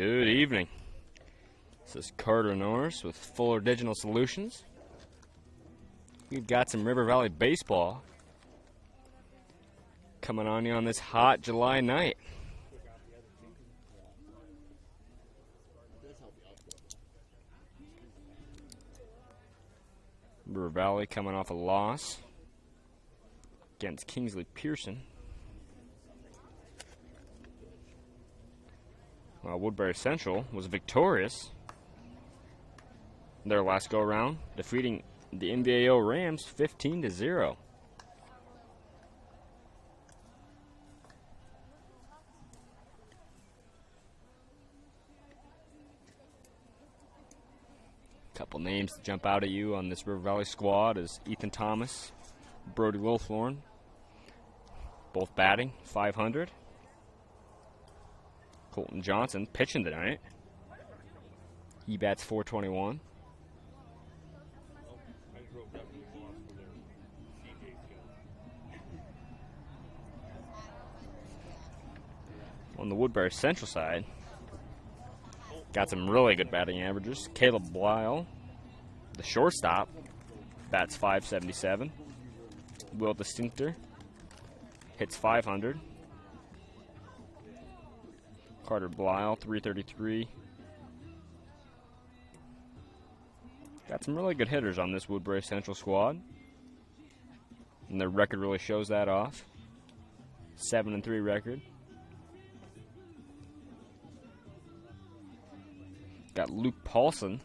Good evening. This is Carter Norris with Fuller Digital Solutions. We've got some River Valley baseball coming on you on this hot July night. River Valley coming off a loss against Kingsley Pearson. While Woodbury Central was victorious in their last go-around, defeating the NVAO Rams 15-0. Couple names to jump out at you on this River Valley squad is Ethan Thomas, Brody Wilthorn, both batting .500. Colton Johnson pitching tonight. He bats .421. On the Woodbury Central side, got some really good batting averages. Caleb Blyle, the shortstop, bats .577. Will Distinctor hits .500. Carter Blyle, .333. Got some really good hitters on this Woodbury Central squad, and their record really shows that off. 7-3 record. Got Luke Paulson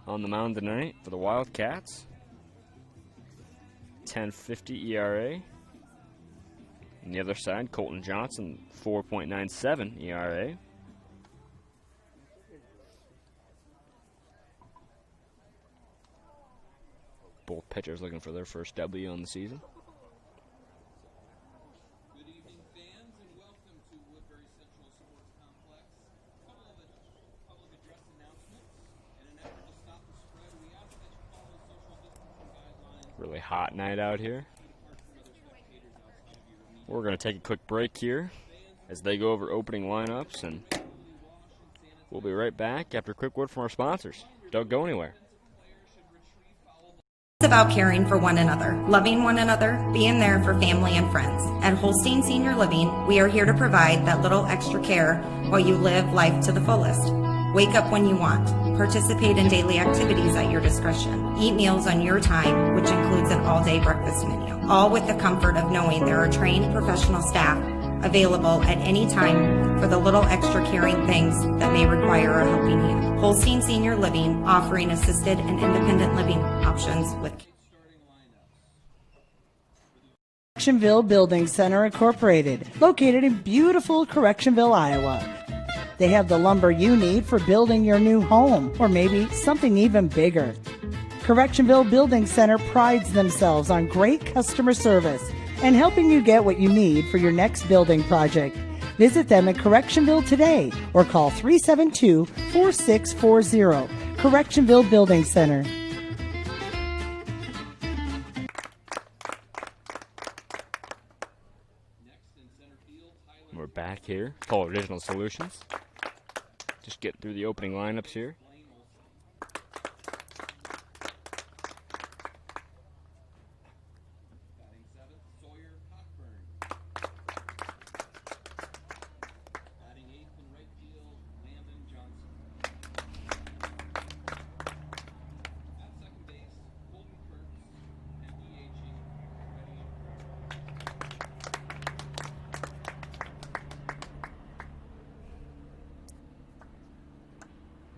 on the mound tonight for the Wildcats. 10.50 ERA. On the other side, Colton Johnson, 4.97 ERA. Both pitchers looking for their first W on the season. Good evening, fans, and welcome to Woodbury Central Sports Complex. A couple of public address announcements. In an effort to stop the spread, we ask that you follow social distancing guidelines. Really hot night out here. We're going to take a quick break here as they go over opening lineups, and we'll be right back after a quick word from our sponsors. Don't go anywhere. It's about caring for one another, loving one another, being there for family and friends. At Holstein Senior Living, we are here to provide that little extra care while you live life to the fullest. Wake up when you want. Participate in daily activities at your discretion. Eat meals on your time, which includes an all-day breakfast menu. All with the comfort of knowing there are trained professional staff available at any time for the little extra caring things that may require a helping hand. Holstein Senior Living, offering assisted and independent living options with Correctionville Building Center Incorporated, located in beautiful Correctionville, Iowa. They have the lumber you need for building your new home, or maybe something even bigger. Correctionville Building Center prides themselves on great customer service and helping you get what you need for your next building project. Visit them in Correctionville today or call 372-4640. Correctionville Building Center. We're back here. Fuller Digital Solutions. Just getting through the opening lineups here.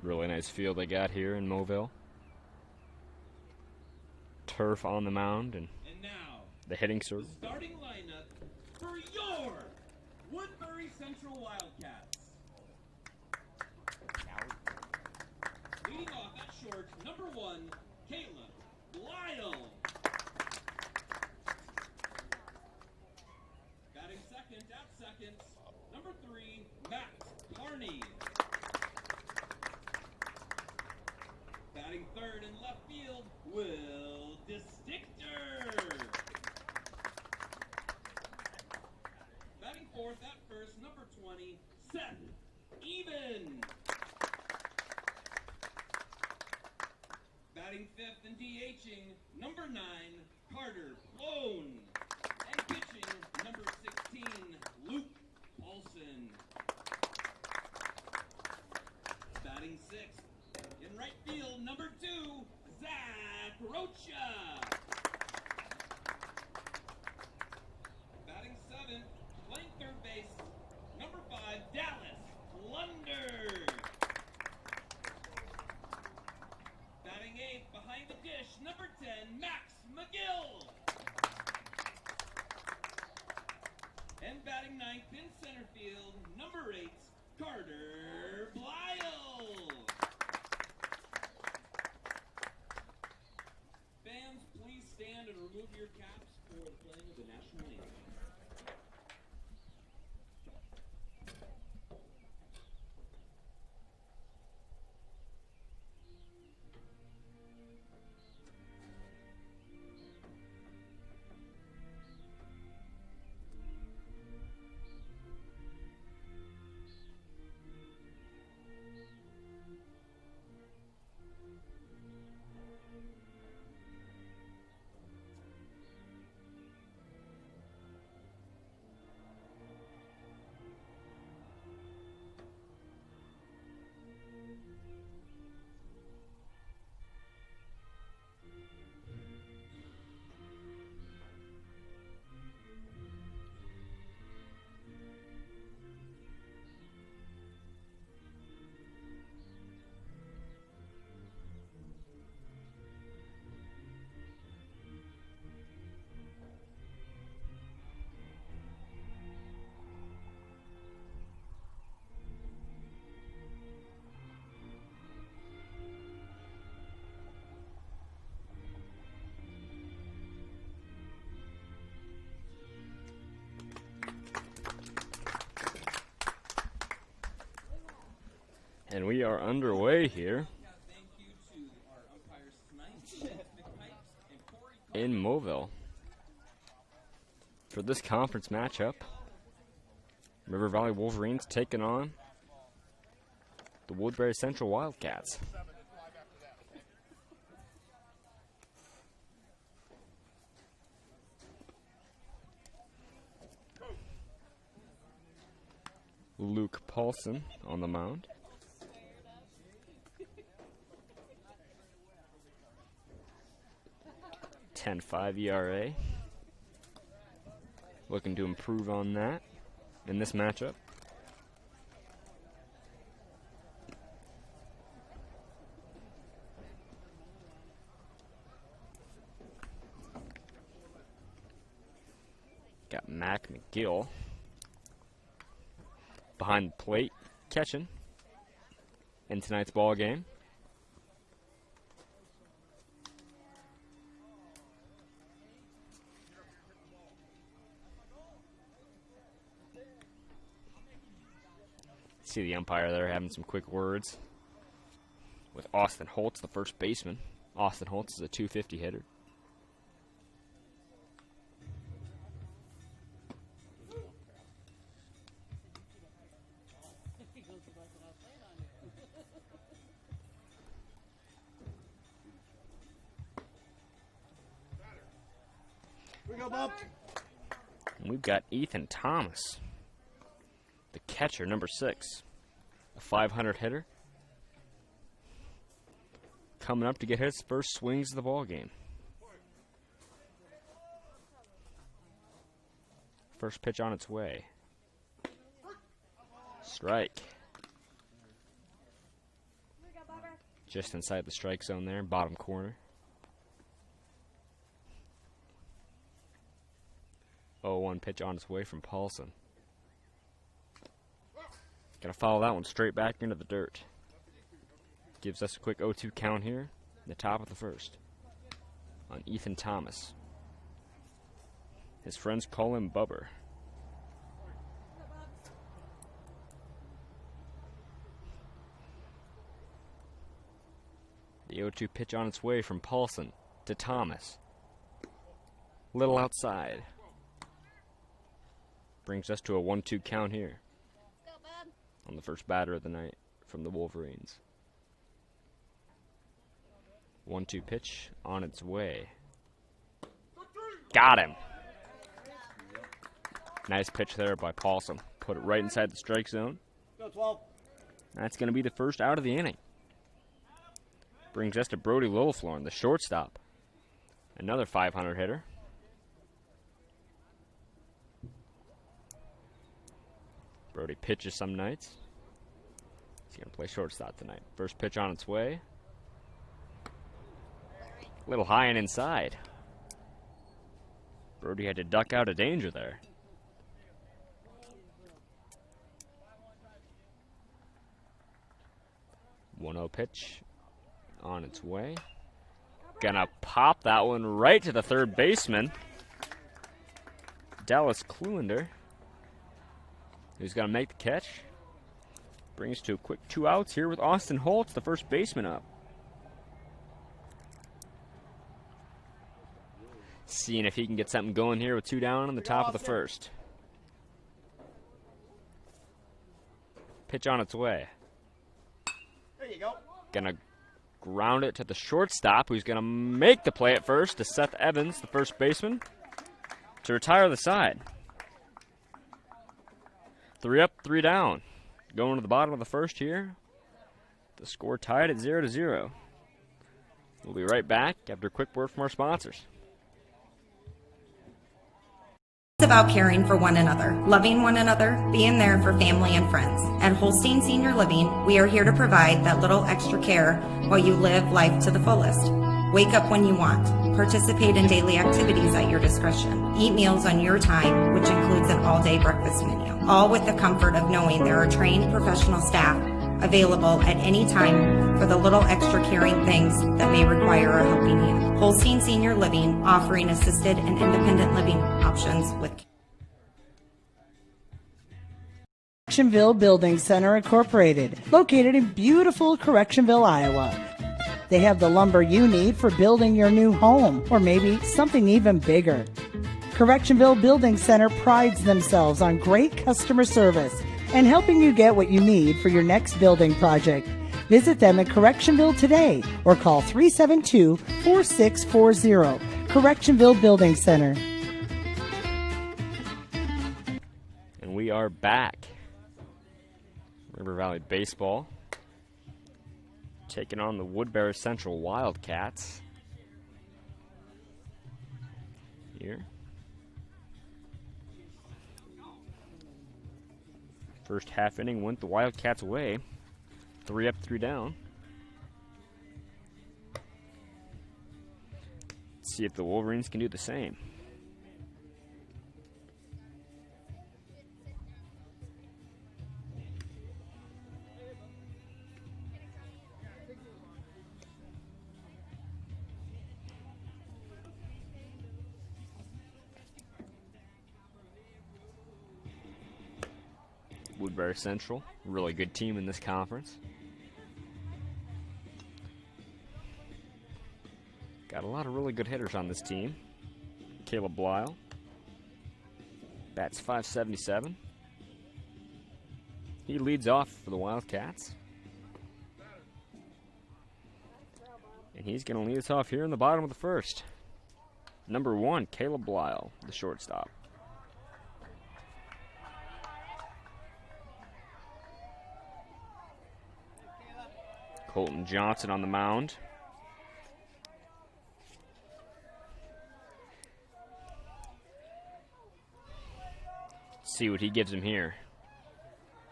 Really nice field they got here in Mobile. Turf on the mound and now, the hitting circle. the starting lineup for your Woodbury Central Wildcats. Leading off at short, number 1, Caleb Lyle. Batting second at second, number 3, Matt Carney. Batting third in left field, Will Distinctor. Batting fourth at first, number 20, Seth Even. DHing number 9, Carter Blown. And pitching number 16, Luke Paulson. Batting 6th, in right field, number 2, Zach Rocha. Batting 7th, playing third base, number 5, Dallas Lunder. Batting 8th, behind the dish, number 10, Max McGill. And batting 9th in center field, number 8, Carter Blyle. Fans, please stand and remove your caps for the playing of the national anthem. And we are underway here Thank you to our umpires tonight, McPipes and Corey in Mobile for this conference matchup. River Valley Wolverines taking on the Woodbury Central Wildcats. Luke Paulson on the mound. .10.5 ERA. Looking to improve on that in this matchup. Got Mac McGill behind the plate, catching in tonight's ball game. See the umpire there having some quick words with Austin Holtz, the first baseman. Austin Holtz is a .250 hitter. And we've got Ethan Thomas, the catcher, number 6, a .500 hitter, coming up to get his first swings of the ball game. First pitch on its way. Strike. Just inside the strike zone there, bottom corner. 0-1 pitch on its way from Paulson. Gonna follow that one straight back into the dirt. Gives us a quick 0-2 count here in the top of the first on Ethan Thomas. His friends call him Bubber. The 0-2 pitch on its way from Paulson to Thomas. Little outside. Brings us to a 1-2 count here on the first batter of the night from the Wolverines. 1-2 pitch on its way. Got him. Nice pitch there by Paulson. Put it right inside the strike zone. That's going to be the first out of the inning. Brings us to Brody Lilleflorn, the shortstop. Another 500 hitter. Brody pitches some nights. He's going to play shortstop tonight. First pitch on its way. A little high and inside. Brody had to duck out of danger there. 1-0 pitch on its way. Gonna pop that one right to the third baseman, Dallas Kluender, who's gonna make the catch. Brings to a quick 2 outs here with Austin Holtz, the first baseman, up. Seeing if he can get something going here with 2 down on the top of the first. Pitch on its way. There you go. Gonna ground it to the shortstop, who's gonna make the play at first to Seth Evans, the first baseman, to retire the side. 3 up, 3 down. Going to the bottom of the first here. The score tied at 0-0. We'll be right back after a quick word from our sponsors. It's about caring for one another, loving one another, being there for family and friends. At Holstein Senior Living, we are here to provide that little extra care while you live life to the fullest. Wake up when you want. Participate in daily activities at your discretion. Eat meals on your time, which includes an all-day breakfast menu. All with the comfort of knowing there are trained professional staff available at any time for the little extra caring things that may require a helping hand. Holstein Senior Living, offering assisted and independent living options with Correctionville Building Center Incorporated, located in beautiful Correctionville, Iowa. They have the lumber you need for building your new home, or maybe something even bigger. Correctionville Building Center prides themselves on great customer service and helping you get what you need for your next building project. Visit them in Correctionville today or call 372-4640. Correctionville Building Center. And we are back. River Valley Baseball taking on the Woodbury Central Wildcats. Here. First half inning went the Wildcats' way. 3 up, 3 down. Let's see if the Wolverines can do the same. Woodbury Central, really good team in this conference. Got a lot of really good hitters on this team. Caleb Blyle bats .577. He leads off for the Wildcats. And he's going to lead us off here in the bottom of the first. Number 1, Caleb Blyle, the shortstop. Colton Johnson on the mound. See what he gives him here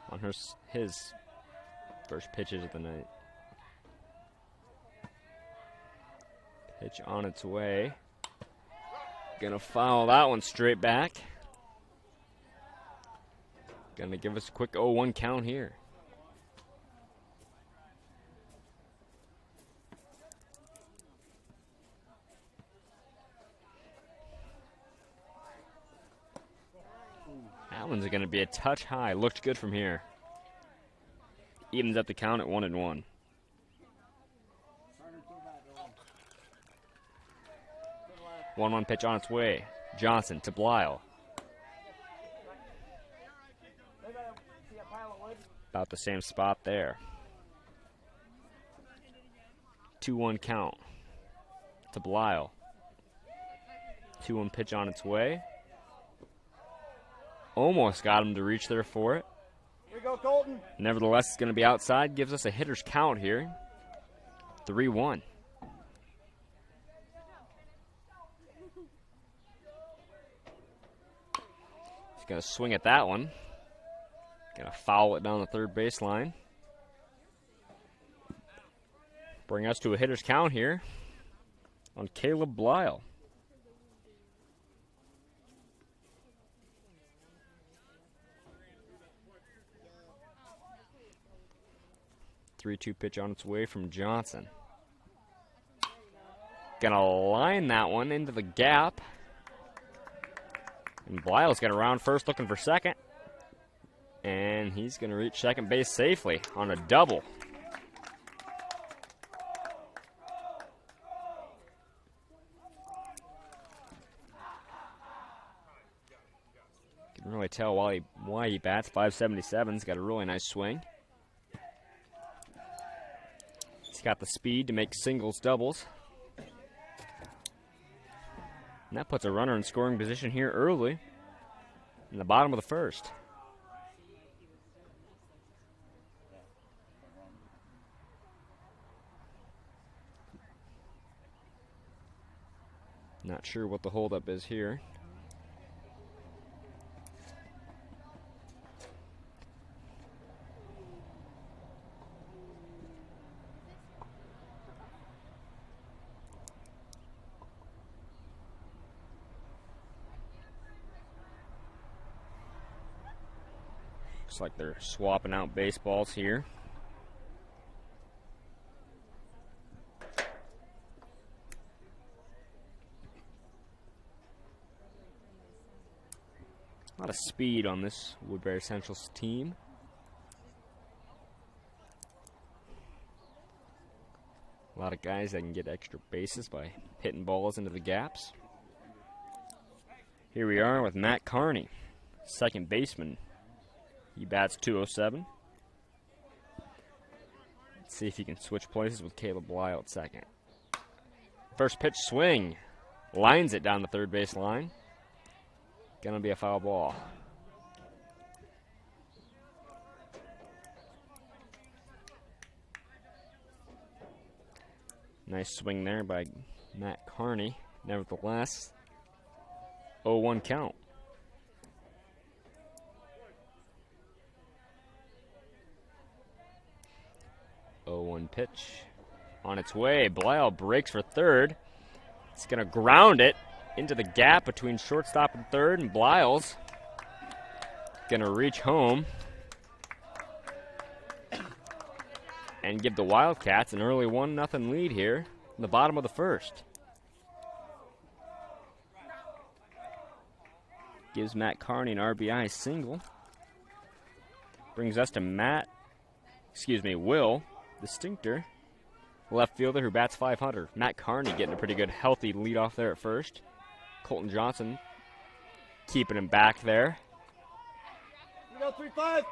on his first pitches of the night. Pitch on its way. Gonna foul that one straight back. Gonna give us a quick 0-1 count here. That one's going to be a touch high. Looked good from here. Evens up the count at 1-1. One pitch on its way. Johnson to Blyle. About the same spot there. 2-1 count. to Blyle. 2-1 pitch on its way. Almost got him to reach there for it. Here we go, Colton. Nevertheless, it's going to be outside. Gives us a hitter's count here. 3-1. He's going to swing at that one. Going to foul it down the third baseline. Bring us to a hitter's count here on Caleb Blyle. Three-two pitch on its way from Johnson. Gonna line that one into the gap. And Blyle's got to round first looking for second. And he's gonna reach second base safely on a double. Can really tell why he bats. 577's got a really nice swing. He's got the speed to make singles, doubles. And that puts a runner in scoring position here early in the bottom of the first. Not sure what the holdup is here. Looks like they're swapping out baseballs here. A lot of speed on this Woodbury Central's team. A lot of guys that can get extra bases by hitting balls into the gaps. Here we are with Matt Carney, second baseman. He bats 207. Let's see if he can switch places with Caleb Blyle at second. First pitch swing. Lines it down the third base line. Gonna be a foul ball. Nice swing there by Matt Carney. Nevertheless, 0-1 count. Pitch on its way. Blyle breaks for third. It's going to ground it into the gap between shortstop and third, and Blyle's going to reach home and give the Wildcats an early 1-0 lead here in the bottom of the first. Gives Matt Carney an RBI single. Brings us to Will Distinctor, left fielder who bats 500. Matt Carney getting a pretty good, healthy lead off there at first. Colton Johnson keeping him back there. You go 3-5.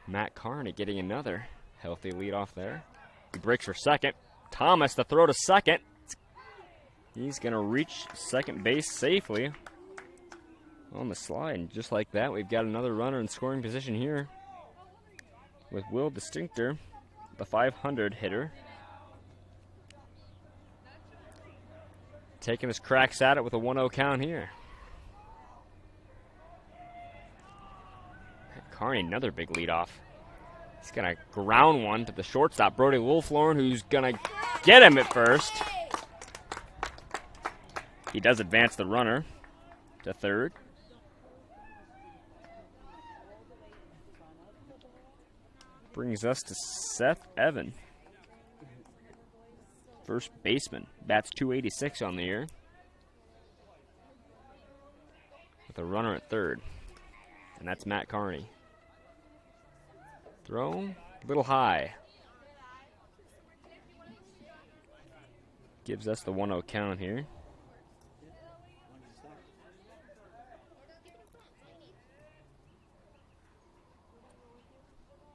Matt Carney getting another healthy lead off there. He breaks for second. Thomas to throw to second. He's going to reach second base safely on the slide. And just like that, we've got another runner in scoring position here with Will Distinctor, the 500 hitter. Taking his cracks at it with a 1-0 count here. Carney, another big leadoff. He's going to ground one to the shortstop, Brody Wolflorn, who's going to get him at first. He does advance the runner to third. Brings us to Seth Evan, first baseman. Bats 286 on the year, with a runner at third. And that's Matt Carney. Throw a little high. Gives us the 1-0 count here.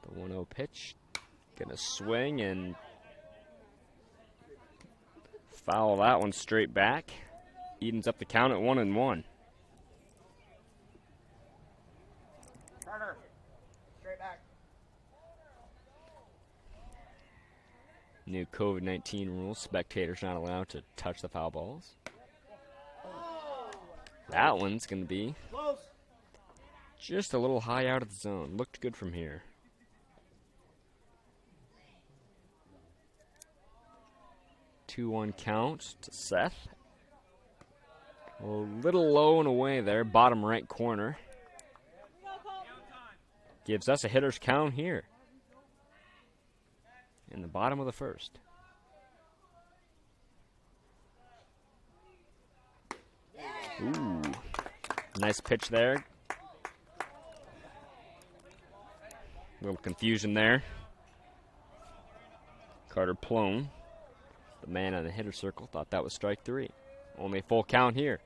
The 1-0 pitch. Gonna swing and foul that one straight back. Evens up the count at 1-1. Turner, straight back. New COVID-19 rules, spectators not allowed to touch the foul balls. That one's going to be Close. just a little high out of the zone. Looked good from here. Two-one count to Seth. A little low and away there, bottom right corner. Gives us a hitter's count here in the bottom of the first. Ooh, nice pitch there. Little confusion there. Carter Plone, the man on the hitter circle, thought that was strike three. Only a full count here.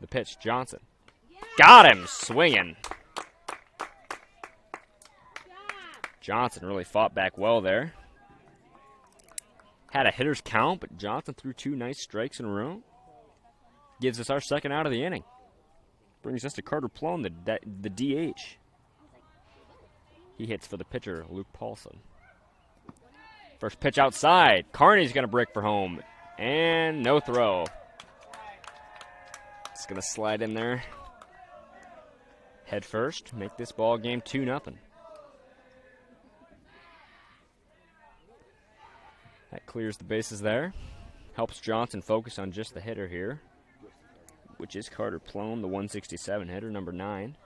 The pitch, Johnson. Got him, swinging. Johnson really fought back well there. Had a hitter's count, but Johnson threw two nice strikes in a row. Gives us our second out of the inning. Brings us to Carter Plone, the DH. He hits for the pitcher, Luke Paulson. First pitch outside. Carney's going to break for home. And no throw. It's going to slide in there. Head first. Make this ball game 2-0. That clears the bases there. Helps Johnson focus on just the hitter here, which is Carter Plone, the 167 hitter, number 9.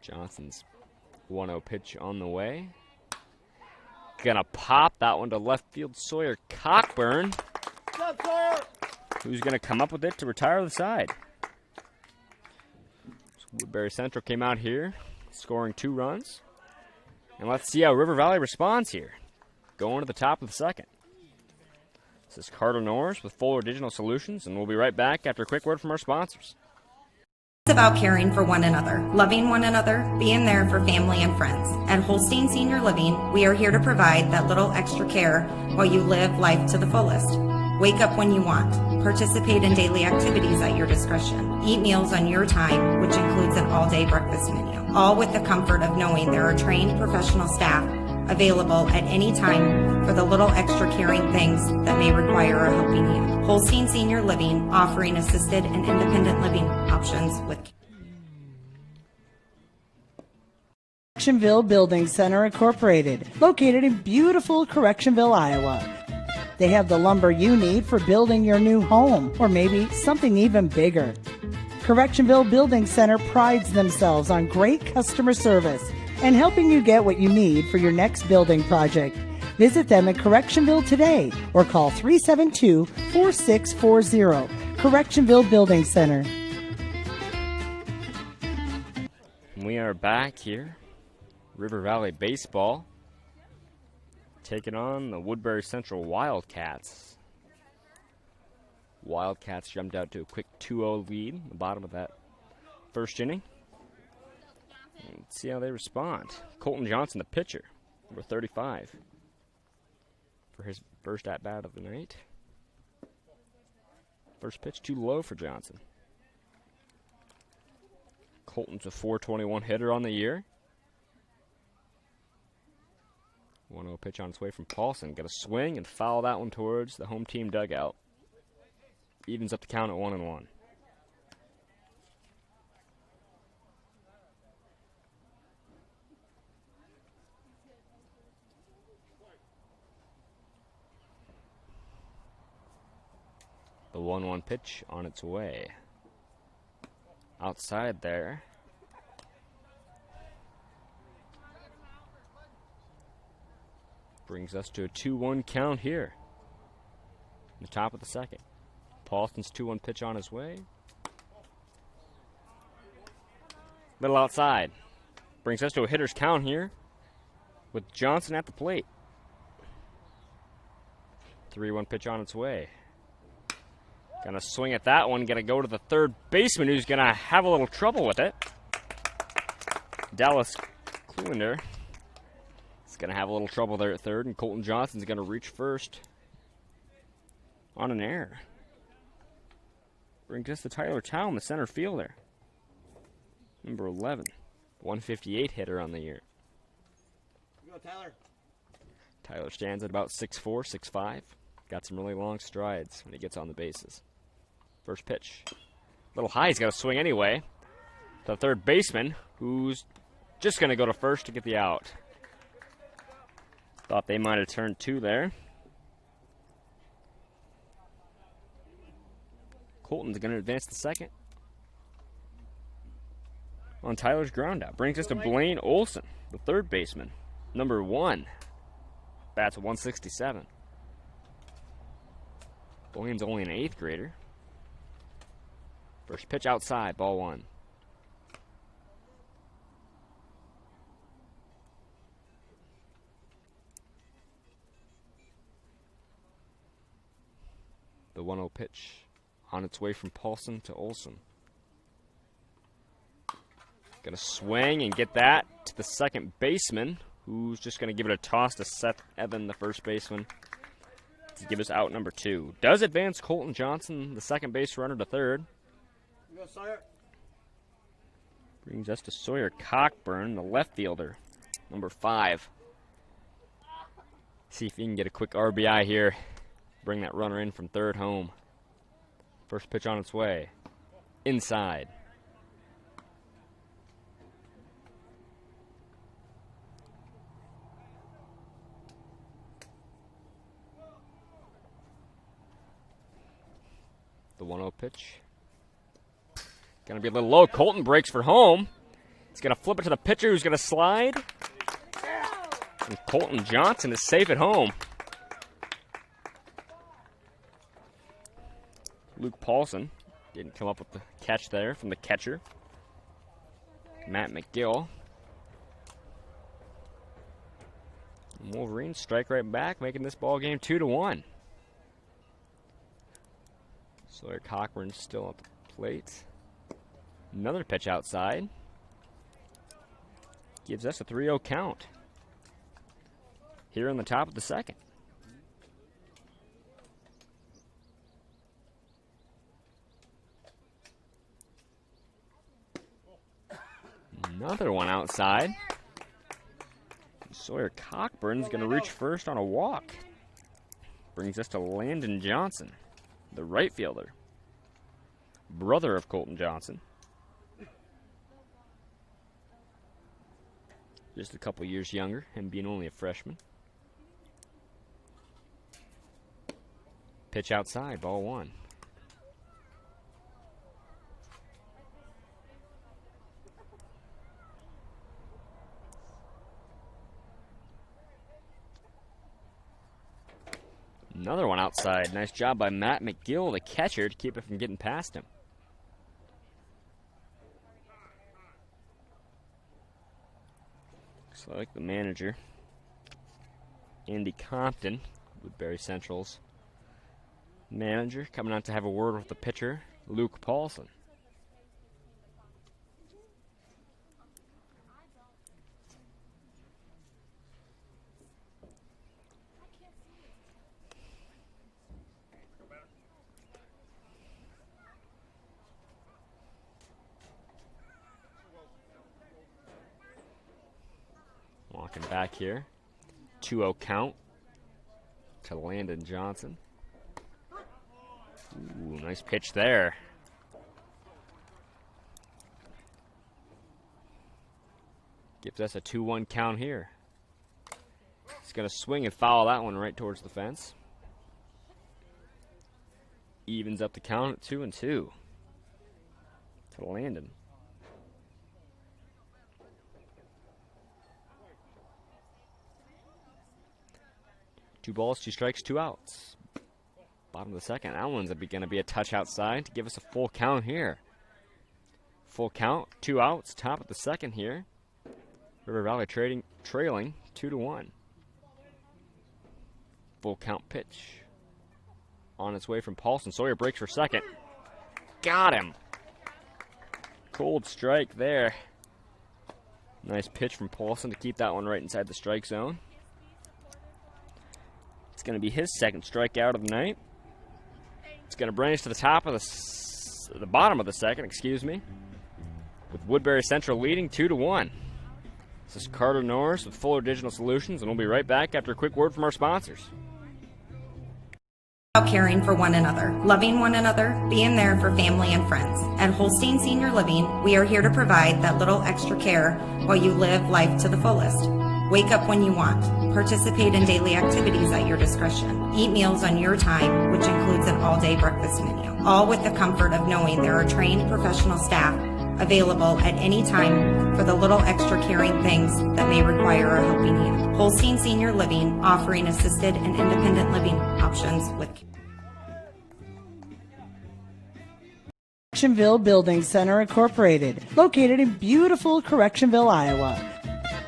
Johnson's 1-0 pitch on the way. Gonna pop that one to left field. Sawyer Cockburn, Stop, Sawyer. who's gonna come up with it to retire the side. So Woodbury Central came out here, scoring 2 runs. And let's see how River Valley responds here. Going to the top of the second. This is Carter Norris with Fuller Digital Solutions, and we'll be right back after a quick word from our sponsors. It's about caring for one another, loving one another, being there for family and friends. At Holstein Senior Living, we are here to provide that little extra care while you live life to the fullest. Wake up when you want. Participate in daily activities at your discretion. Eat meals on your time, which includes an all-day breakfast menu. All with the comfort of knowing there are trained professional staff available at any time for the little extra caring things that may require a helping hand. Holstein Senior Living, offering assisted and independent living options with Correctionville Building Center Incorporated, located in beautiful Correctionville, Iowa. They have the lumber you need for building your new home, or maybe something even bigger. Correctionville Building Center prides themselves on great customer service and helping you get what you need for your next building project. Visit them at Correctionville today or call 372-4640. Correctionville Building Center. We are back here. River Valley Baseball taking on the Woodbury Central Wildcats. Wildcats jumped out to a quick 2-0 lead in the bottom of that first inning. Let's see how they respond. Colton Johnson, the pitcher, number 35, for his first at-bat of the night. First pitch too low for Johnson. Colton's a .421 hitter on the year. 1-0 pitch on its way from Paulson. Got a swing and foul that one towards the home team dugout. Evens up the count at 1-1. The 1-1 pitch on its way. Outside there. Brings us to a 2-1 count here. In the top of the second. Paulson's 2-1 pitch on his way. Little outside. Brings us to a hitter's count here with Johnson at the plate. 3-1 pitch on its way. Gonna swing at that one. Gonna go to the third baseman who's gonna have a little trouble with it. Dallas Cluender is going to have a little trouble there at third, and Colton Johnson's going to reach first on an error. Brings us to Tyler Town, the center fielder. Number 11, 158 hitter on the year. Go, Tyler. Tyler stands at about 6'4", 6'5". Got some really long strides when he gets on the bases. First pitch. A little high, he's got to swing anyway. The third baseman, who's just going to go to first to get the out. Thought they might have turned two there. Colton's going to advance to second. On Tyler's ground out. Brings us to Blaine Olson, the third baseman. Number 1. Bats 167. Blaine's only an 8th grader. First pitch outside, ball 1. The 1-0 pitch on its way from Paulson to Olson. Gonna swing and get that to the second baseman, who's just gonna give it a toss to Seth Evan, the first baseman, to give us out number 2. Does advance Colton Johnson, the second base runner, to third. Go, Sawyer. Brings us to Sawyer Cockburn, the left fielder, number 5. See if he can get a quick RBI here. Bring that runner in from third home. First pitch on its way. Inside. The 1-0 pitch. Gonna be a little low. Colton breaks for home. He's gonna flip it to the pitcher who's gonna slide. And Colton Johnson is safe at home. Luke Paulson didn't come up with the catch there from the catcher. Matt McGill. Wolverines strike right back, making this ball game 2-1. Sawyer Cockburn still at the plate. Another pitch outside. Gives us a 3-0 count. Here on the top of the second. Another one outside. Sawyer Cockburn's going to reach first on a walk. Brings us to Landon Johnson, the right fielder. Brother of Colton Johnson. Just a couple years younger, him being only a freshman. Pitch outside, ball 1. Another one outside. Nice job by Matt McGill, the catcher, to keep it from getting past him. Looks like the manager, Andy Compton, Woodbury Central's manager, coming out to have a word with the pitcher, Luke Paulson. Walking back here. 2-0 count to Landon Johnson. Ooh, nice pitch there. Gives us a 2-1 count here. He's going to swing and foul that one right towards the fence. Evens up the count at 2-2 to Landon. 2 balls, 2 strikes, 2 outs. Bottom of the second. That one's going to be a touch outside to give us a full count here. Full count, 2 outs, top of the second here. River Valley trailing 2-1. Full count pitch. On its way from Paulson. Sawyer breaks for second. Got him. Cold strike there. Nice pitch from Paulson to keep that one right inside the strike zone. It's going to be his second strikeout of the night. It's going to bring us to the top of the bottom of the second, with Woodbury Central leading 2-1. This is Carter Norris with Fuller Digital Solutions, and we'll be right back after a quick word from our sponsors. Caring for one another, loving one another, being there for family and friends. At Holstein Senior Living, we are here to provide that little extra care while you live life to the fullest. Wake up when you want. Participate in daily activities at your discretion. Eat meals on your time, which includes an all-day breakfast menu. All with the comfort of knowing there are trained professional staff available at any time for the little extra caring things that may require a helping hand. Holstein Senior Living, offering assisted and independent living options with Correctionville Building Center Incorporated, located in beautiful Correctionville, Iowa.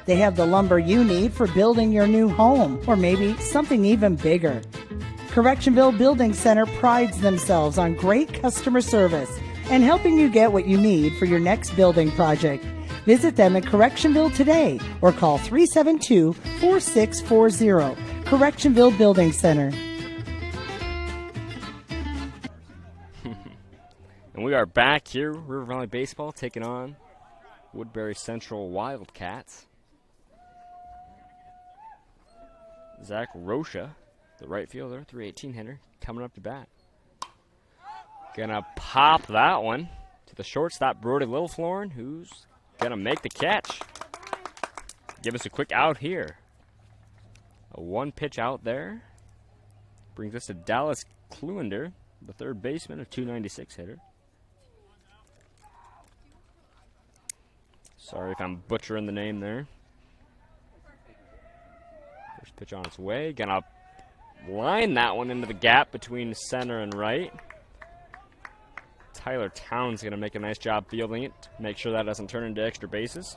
They have the lumber you need for building your new home, or maybe something even bigger. Correctionville Building Center prides themselves on great customer service and helping you get what you need for your next building project. Visit them in Correctionville today or call 372-4640. Correctionville Building Center. And we are back here, River Valley Baseball, taking on Woodbury Central Wildcats. Zach Rocha, the right fielder, 318 hitter, coming up to bat. Gonna pop that one to the shortstop, Brody Littleflorin, who's gonna make the catch. Give us a quick out here. A one pitch out there. Brings us to Dallas Kluender, the third baseman, a 296 hitter. Sorry if I'm butchering the name there. First pitch on its way. Gonna line that one into the gap between center and right. Tyler Towns going to make a nice job fielding it. Make sure that doesn't turn into extra bases.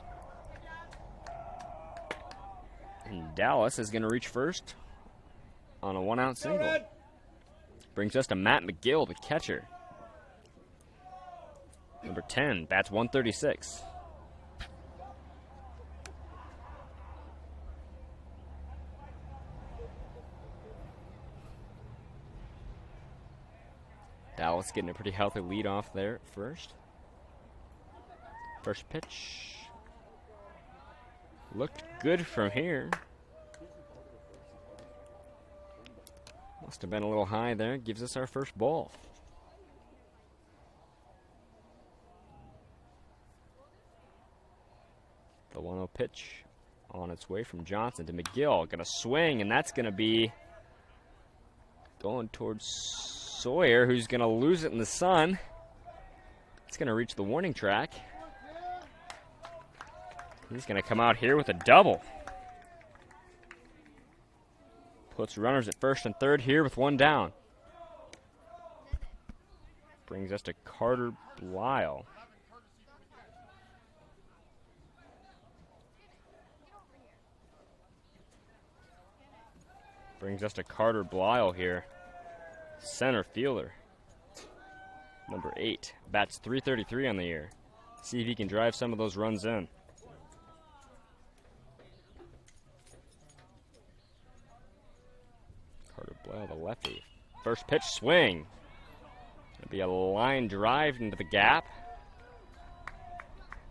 And Dallas is going to reach first on a one-out single. Brings us to Matt McGill, the catcher. Number 10, bats 136. Dallas getting a pretty healthy lead off there at first. First pitch. Looked good from here. Must have been a little high there. Gives us our first ball. The 1-0 pitch on its way from Johnson to McGill. Gonna swing, and that's gonna be going towards Sawyer, who's going to lose it in the sun. It's going to reach the warning track. He's going to come out here with a double. Puts runners at first and third here with one down. Brings us to Carter Blyle. Brings us to Carter Blyle here. Center fielder. Number 8. Bats 333 on the year. See if he can drive some of those runs in. Carter Blyle, the lefty. First pitch swing. Gonna be a line drive into the gap.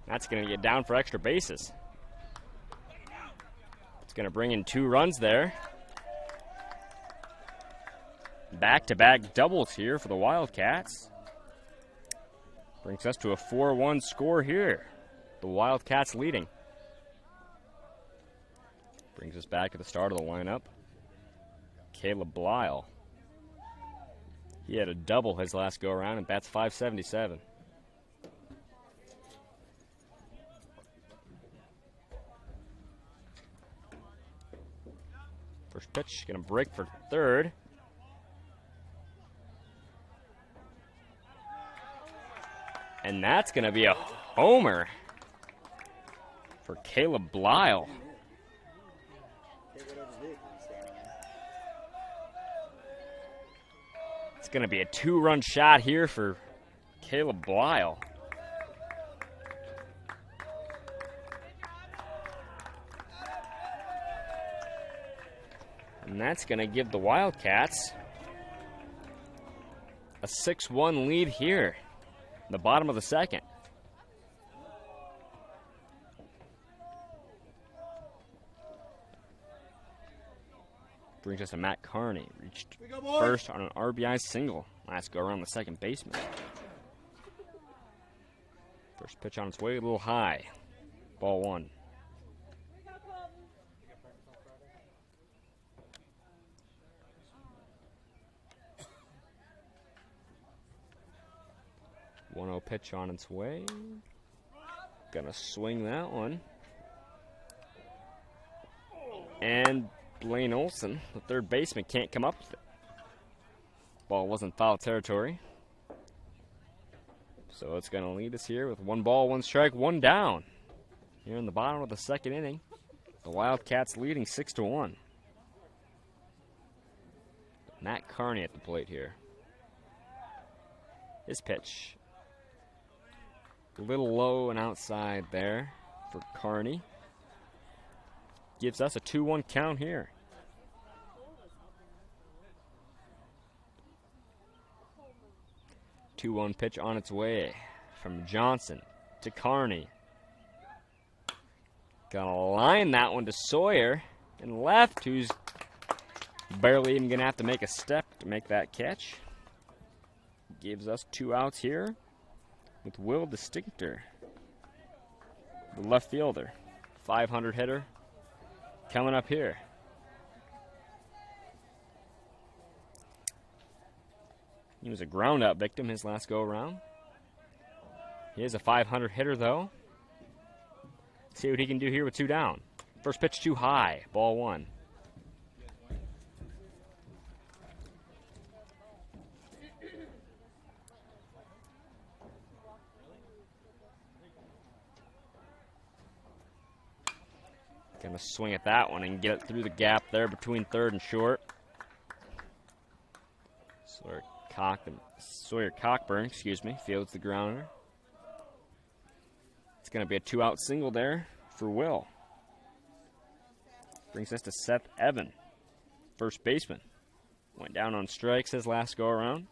That's gonna get down for extra bases. It's gonna bring in 2 runs there. Back-to-back doubles here for the Wildcats. Brings us to a 4-1 score here. The Wildcats leading. Brings us back to the start of the lineup. Caleb Blyle. He had a double his last go-around and bats .577. First pitch, gonna break for third. And that's going to be a homer for Caleb Blyle. It's going to be a 2-run shot here for Caleb Blyle. And that's going to give the Wildcats a 6-1 lead here, the bottom of the second. Brings us to Matt Carney, reached first on an RBI single last go around the second baseman. First pitch on its way, a little high. Ball one. One-oh pitch on its way. Gonna swing that one. And Blaine Olson, the third baseman, can't come up with it. Ball wasn't foul territory. So it's going to lead us here with 1 ball, 1 strike, 1 down. Here in the bottom of the second inning, the Wildcats leading 6-1. Matt Carney at the plate here. His pitch. A little low and outside there for Carney. Gives us a 2-1 count here. Two-one pitch on its way from Johnson to Carney. Gonna line that one to Sawyer and left, who's barely even gonna have to make a step to make that catch. Gives us 2 outs here with Will Distinctor, the left fielder, 500 hitter. Coming up here. He was a ground-out victim his last go-around. He is a 500 hitter, though. See what he can do here with 2 down. First pitch too high. Ball 1. Gonna swing at that one and get it through the gap there between third and short. Sawyer Cockburn, fields the grounder. It's gonna be a 2-out single there for Will. Brings us to Seth Evan, first baseman. Went down on strikes his last go around.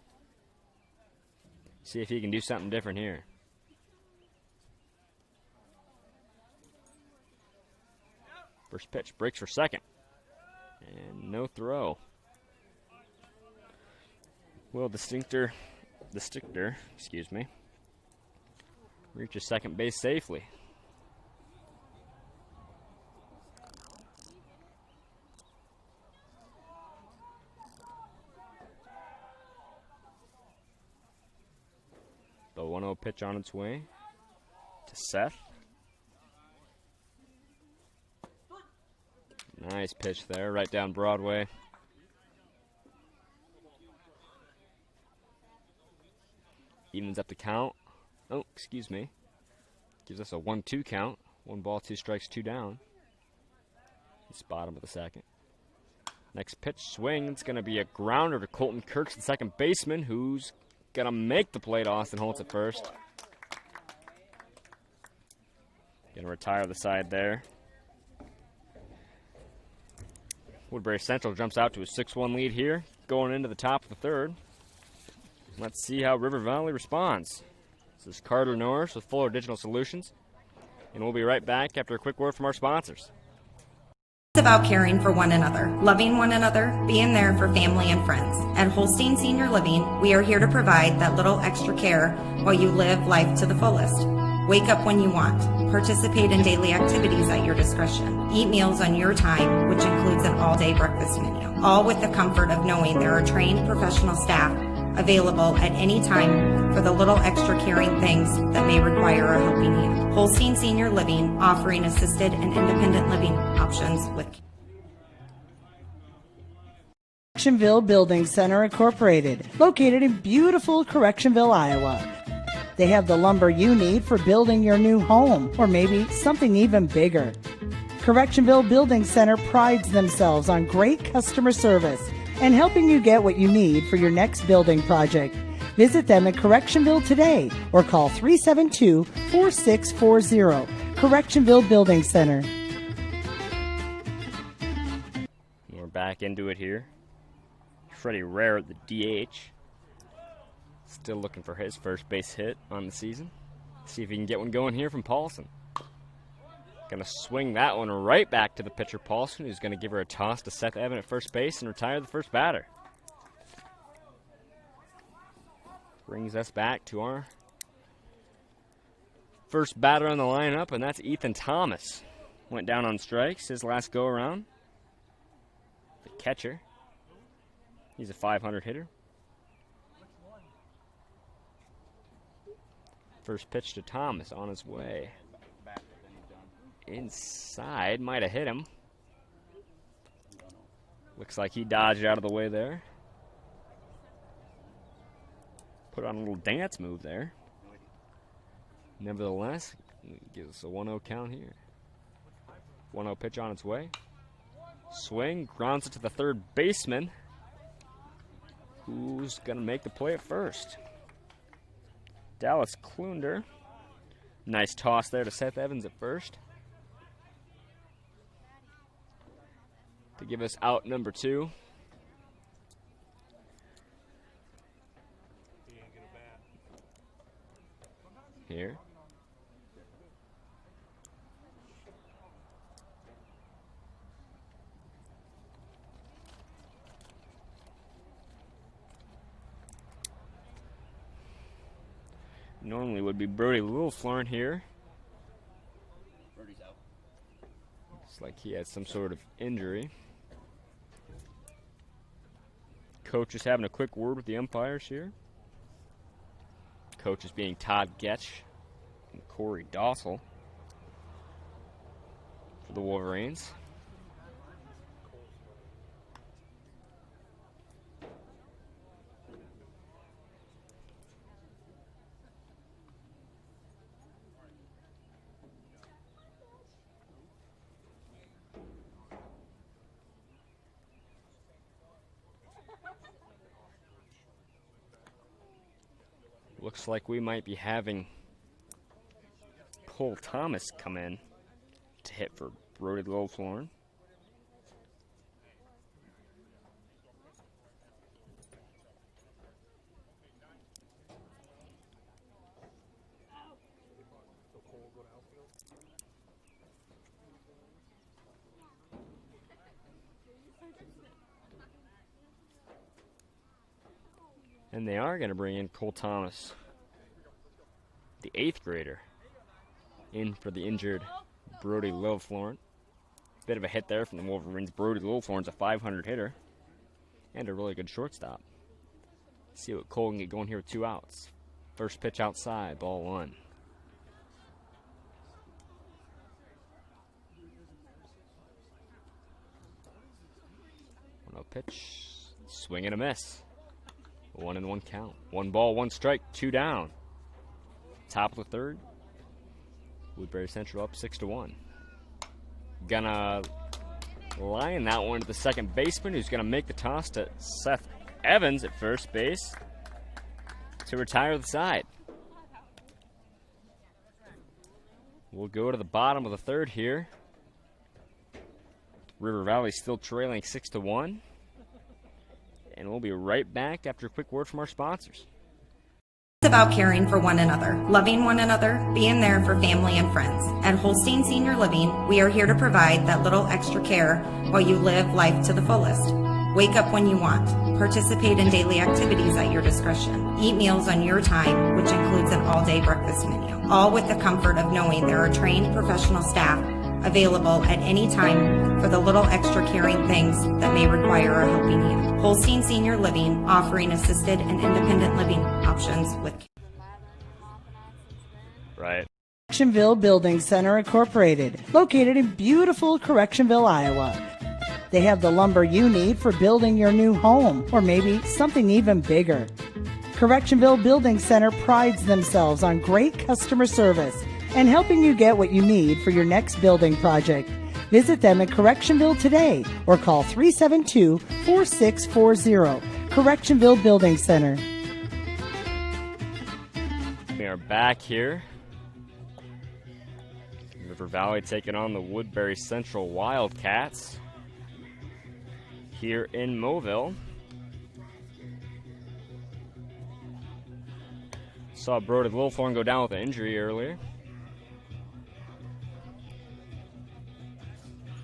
See if he can do something different here. First pitch, breaks for second. And no throw. Will Distinctor, reaches second base safely. The 1-0 pitch on its way to Seth. Nice pitch there, right down Broadway. Evens up the count. Oh, excuse me. Gives us a 1-2 count. 1 ball, 2 strikes, 2 down. It's bottom of the second. Next pitch swing. It's going to be a grounder to Colton Kirks, the second baseman, who's going to make the play to Austin Holtz at first. Going to retire the side there. Woodbury Central jumps out to a 6-1 lead here, going into the top of the third. Let's see how River Valley responds. This is Carter Norris with Fuller Digital Solutions, and we'll be right back after a quick word from our sponsors. It's about caring for one another, loving one another, being there for family and friends. At Holstein Senior Living, we are here to provide that little extra care while you live life to the fullest. Wake up when you want. Participate in daily activities at your discretion. Eat meals on your time, which includes an all-day breakfast menu. All with the comfort of knowing there are trained professional staff available at any time for the little extra caring things that may require a helping hand. Holstein Senior Living, offering assisted and independent living options with Correctionville Building Center Incorporated, located in beautiful Correctionville, Iowa. They have the lumber you need for building your new home, or maybe something even bigger. Correctionville Building Center prides themselves on great customer service and helping you get what you need for your next building project. Visit them in Correctionville today or call 372-4640. Correctionville Building Center. We're back back into it here. Freddie Rare at the DH. Still looking for his first base hit on the season. See if he can get one going here from Paulson. Gonna swing that one right back to the pitcher Paulson, who's gonna give her a toss to Seth Evan at first base and retire the first batter. Brings us back to our first batter on the lineup, and that's Ethan Thomas. Went down on strikes his last go around. The catcher. He's a .500 hitter. First pitch to Thomas on his way. Inside, might have hit him. Looks like he dodged out of the way there. Put on a little dance move there. Nevertheless, gives us a 1-0 count here. 1-0 pitch on its way. Swing, grounds it to the third baseman, who's going to make the play at first. Dallas Klunder. Nice toss there to Seth Evans at first, to give us out number 2. Here. Normally would be Brody Littleflorn here. Birdie's out. Looks like he had some sort of injury. Coach is having a quick word with the umpires here. Coaches being Todd Getch and Corey Dossel for the Wolverines. Looks like we might be having Cole Thomas come in to hit for Brody Littleflorn. And they are going to bring in Cole Thomas, the 8th grader, in for the injured Brody Littleflorn. Bit of a hit there from the Wolverines. Brody Littleflorn's a .500 hitter and a really good shortstop. See what Cole can get going here with 2 outs. First pitch outside, ball 1. 1-0 pitch, swing and a miss. 1-1 count. 1 ball, 1 strike, 2 down. Top of the 3rd. Woodbury Central up 6-1. Gonna line that one to the second baseman, who's gonna make the toss to Seth Evans at first base to retire the side. We'll go to the bottom of the 3rd here. River Valley still trailing 6-1. And we'll be right back after a quick word from our sponsors. It's about caring for one another, loving one another, being there for family and friends. At Holstein Senior Living, we are here to provide that little extra care while you live life to the fullest. Wake up when you want. Participate in daily activities at your discretion. Eat meals on your time, which includes an all-day breakfast menu. All with the comfort of knowing there are trained professional staff available at any time for the little extra caring things that may require a helping hand. Holstein Senior Living, offering assisted and independent living options with Right. Correctionville Building Center Incorporated, located in beautiful Correctionville, Iowa. They have the lumber you need for building your new home, or maybe something even bigger. Correctionville Building Center prides themselves on great customer service and helping you get what you need for your next building project. Visit them at Correctionville today or call 372-4640. Correctionville Building Center. We are back here. River Valley taking on the Woodbury Central Wildcats. here in Mobile. Saw Brody Lilthorne go down with an injury earlier.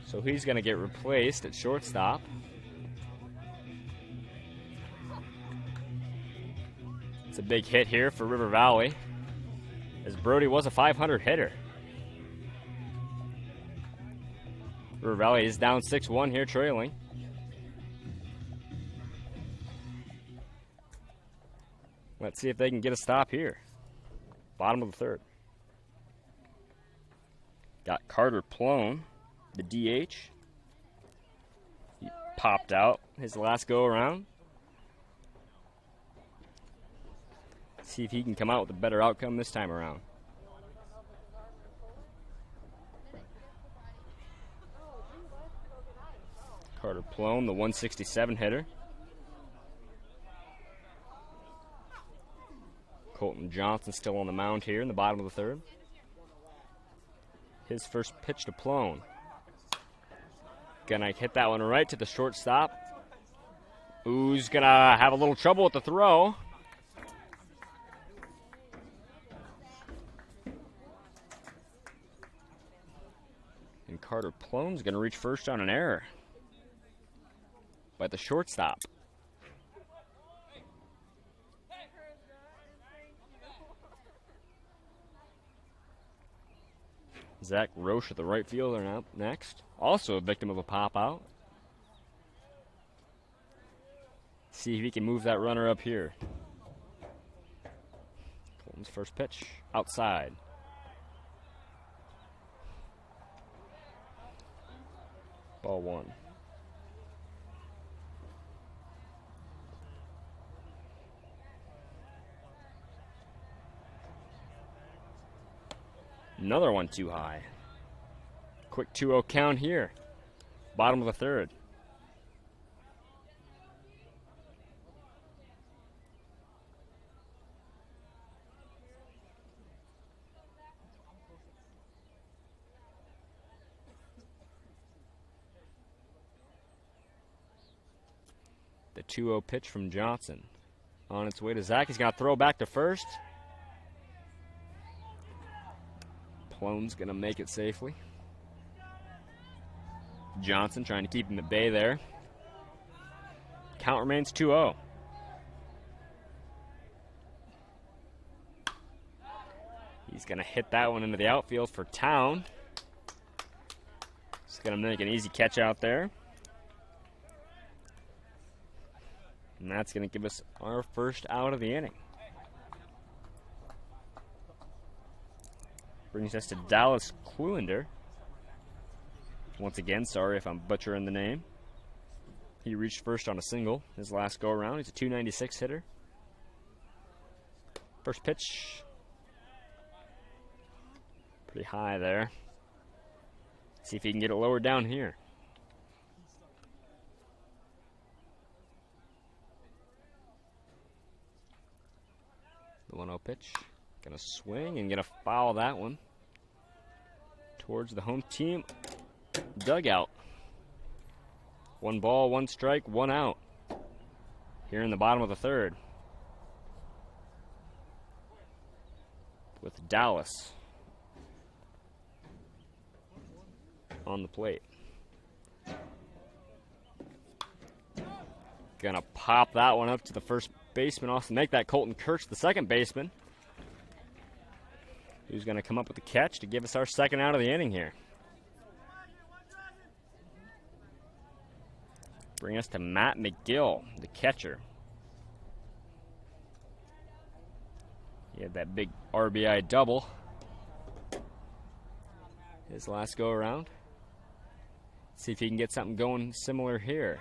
So he's going to get replaced at shortstop. It's a big hit here for River Valley, as Brody was a .500 hitter. River Valley is down 6-1 here, trailing. Let's see if they can get a stop here. Bottom of the third. Got Carter Plone, the DH. He popped out his last go around. See if he can come out with a better outcome this time around. Carter Plone, the 167 hitter. Colton Johnson still on the mound here in the bottom of the third. His first pitch to Plone. Gonna hit that one right to the shortstop. Who's gonna have a little trouble with the throw. And Carter Plone's gonna reach first on an error by the shortstop. Zach Roche at the right fielder now next. Also a victim of a pop-out. See if he can move that runner up here. Colton's first pitch, outside. Ball one. Another one too high. Quick 2-0 count here. Bottom of the third. The 2-0 pitch from Johnson. On its way to Zach. He's going to throw back to first. Plone's going to make it safely. Johnson trying to keep him at bay there. Count remains 2-0. He's going to hit that one into the outfield for Town. He's going to make an easy catch out there. And that's going to give us our first out of the inning. Brings us to Dallas Kluender. Once again, sorry if I'm butchering the name. He reached first on a single his last go around. He's a 296 hitter. First pitch. Pretty high there. See if he can get it lower down here. The 1-0 pitch. Gonna swing and gonna foul that one towards the home team dugout. 1 ball, 1 strike, 1 out. Here in the bottom of the third. With Dallas on the plate. Gonna pop that one up to the first baseman. Also make that Colton Kirch the second baseman, who's going to come up with the catch to give us our second out of the inning here. Bring us to Matt McGill, the catcher. He had that big RBI double his last go around. See if he can get something going similar here.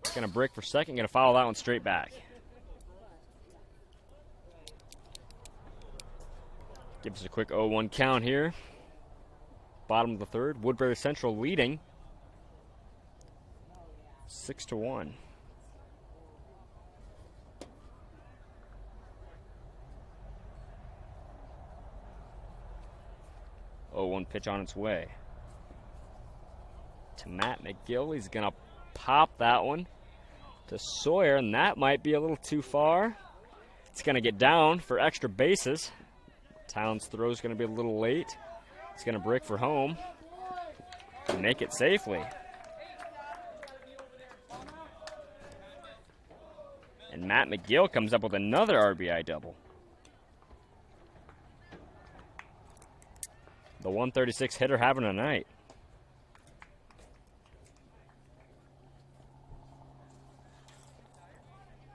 He's going to break for second, going to follow that one straight back. Gives us a quick 0-1 count here. Bottom of the third. Woodbury Central leading 6-1. 0-1 pitch on its way to Matt McGill. He's going to pop that one to Sawyer, and that might be a little too far. It's going to get down for extra bases. Towns' throw is going to be a little late. It's going to break for home and make it safely. And Matt McGill comes up with another RBI double. The 136 hitter having a night.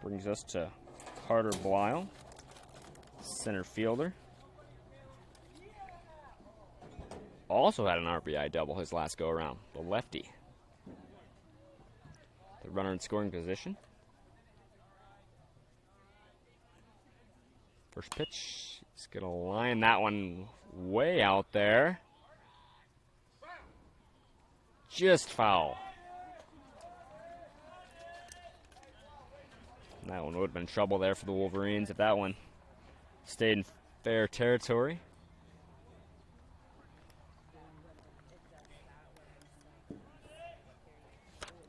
Brings us to Carter Blyle, center fielder. Also had an RBI double his last go around, the lefty. The runner in scoring position. First pitch, he's going to line that one way out there. Just foul. That one would have been trouble there for the Wolverines if that one stayed in fair territory.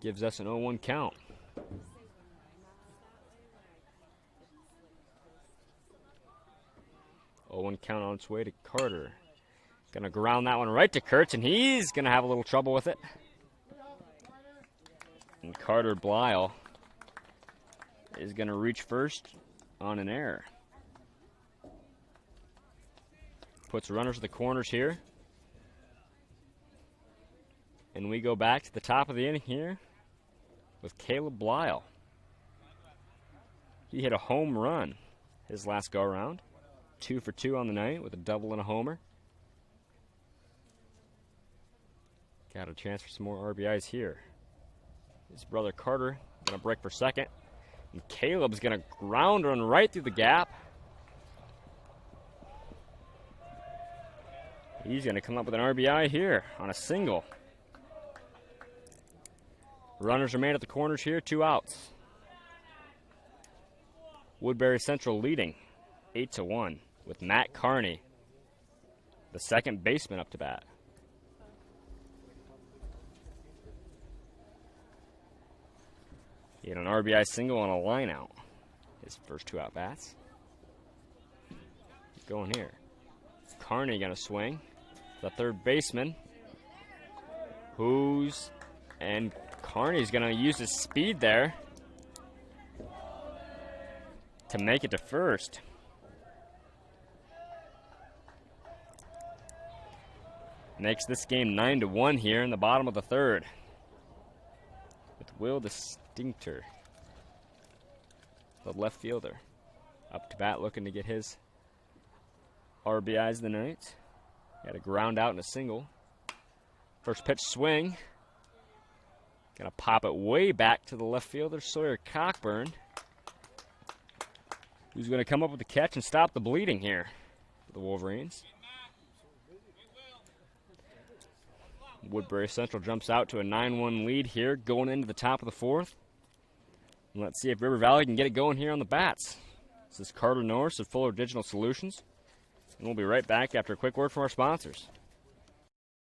Gives us an 0-1 count. One count on its way to Carter. Gonna ground that one right to Kurtz, and he's gonna have a little trouble with it. And Carter Blyle is gonna reach first on an error. Puts runners to the corners here. And we go back to the top of the inning here with Caleb Blyle. He hit a home run his last go around. 2 for 2 on the night with a double and a homer. Got a chance for some more RBIs here. His brother Carter gonna break for second. And Caleb's gonna ground run right through the gap. He's gonna come up with an RBI here on a single. Runners remain at the corners here, 2 outs. Woodbury Central leading 8-1 with Matt Carney, the second baseman, up to bat. He had an RBI single on a line out. His first 2 at bats. Going here. Carney gonna swing. The third baseman. And Carney's gonna use his speed there to make it to first. Makes this game 9-1 here in the bottom of the third. With Will Distinctor, the left fielder, up to bat looking to get his RBIs of the night. Got a ground out and a single. First pitch swing. Gonna pop it way back to the left fielder, Sawyer Cockburn, who's gonna come up with the catch and stop the bleeding here for the Wolverines. Woodbury Central jumps out to a 9-1 lead here going into the top of the fourth. And let's see if River Valley can get it going here on the bats. This is Carter Norris of Fuller Digital Solutions. And we'll be right back after a quick word from our sponsors.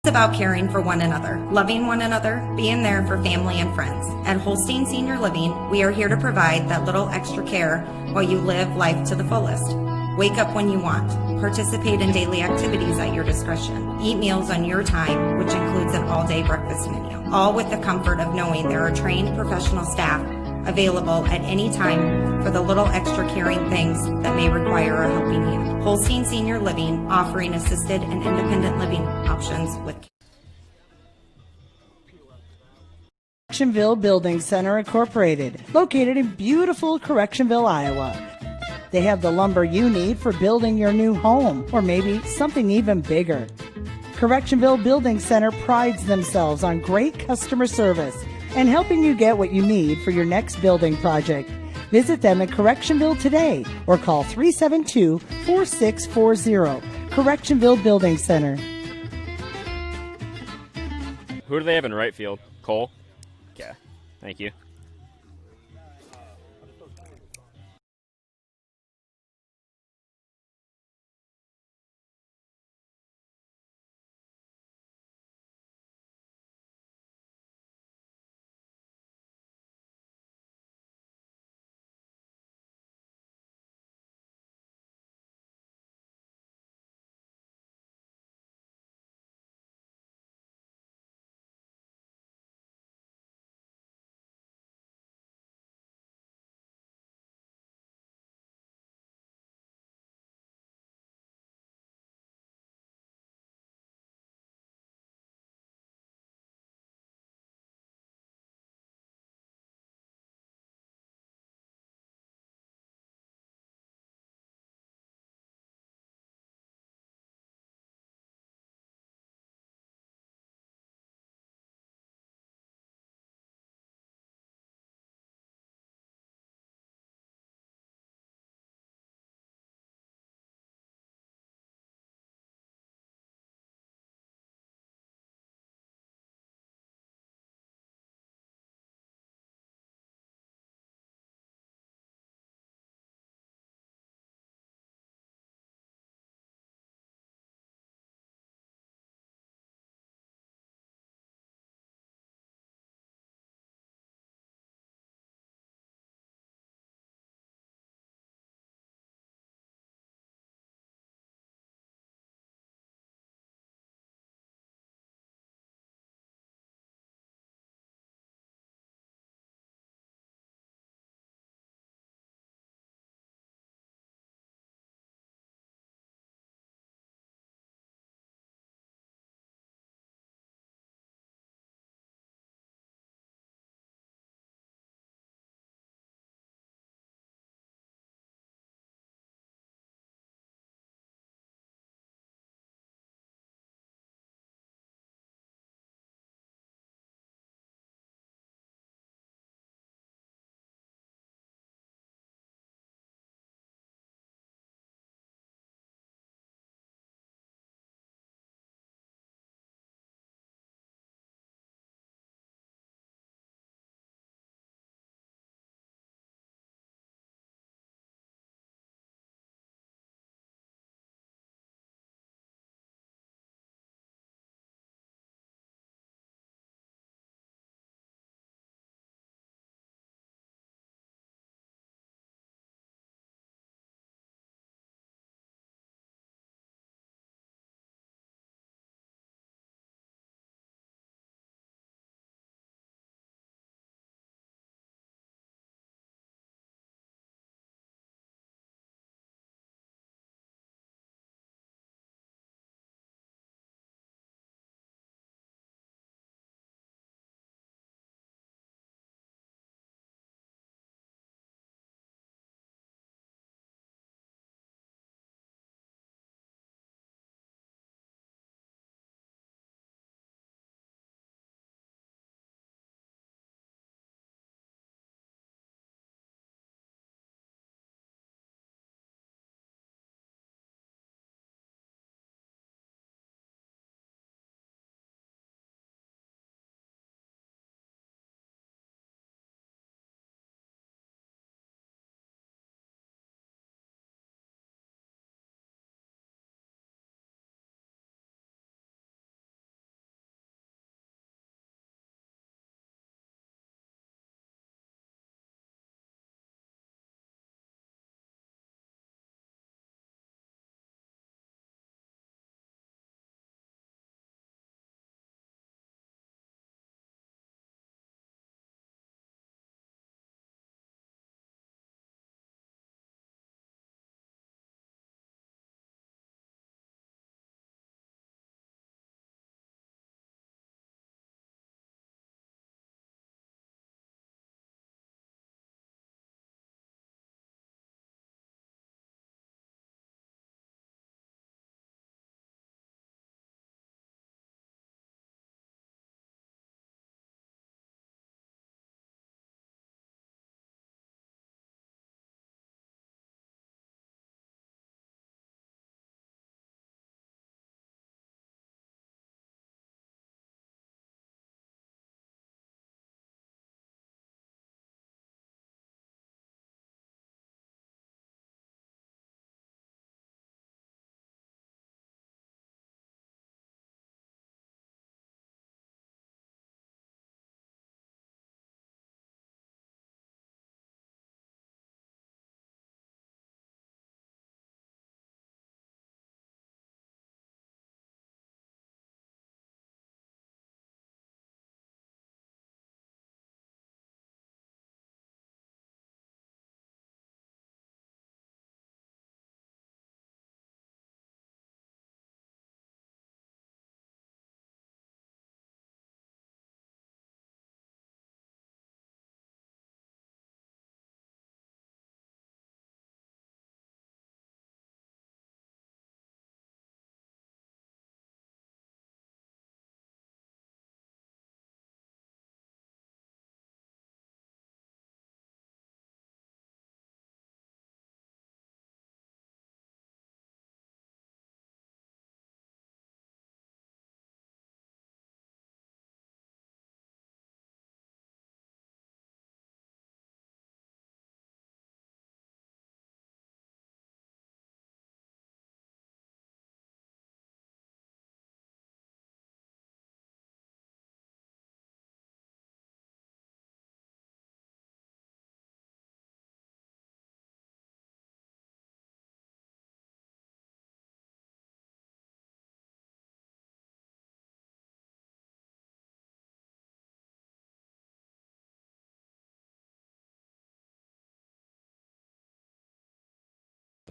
It's about caring for one another, loving one another, being there for family and friends. At Holstein Senior Living, we are here to provide that little extra care while you live life to the fullest. Wake up when you want. Participate in daily activities at your discretion. Eat meals on your time, which includes an all-day breakfast menu. All with the comfort of knowing there are trained professional staff available at any time for the little extra caring things that may require a helping hand. Holstein Senior Living, offering assisted and independent living options with Correctionville Building Center Incorporated, located in beautiful Correctionville, Iowa. They have the lumber you need for building your new home, or maybe something even bigger. Correctionville Building Center prides themselves on great customer service and helping you get what you need for your next building project. Visit them at Correctionville today or call 372-4640. Correctionville Building Center. Who do they have in right field? Cole? Okay, thank you.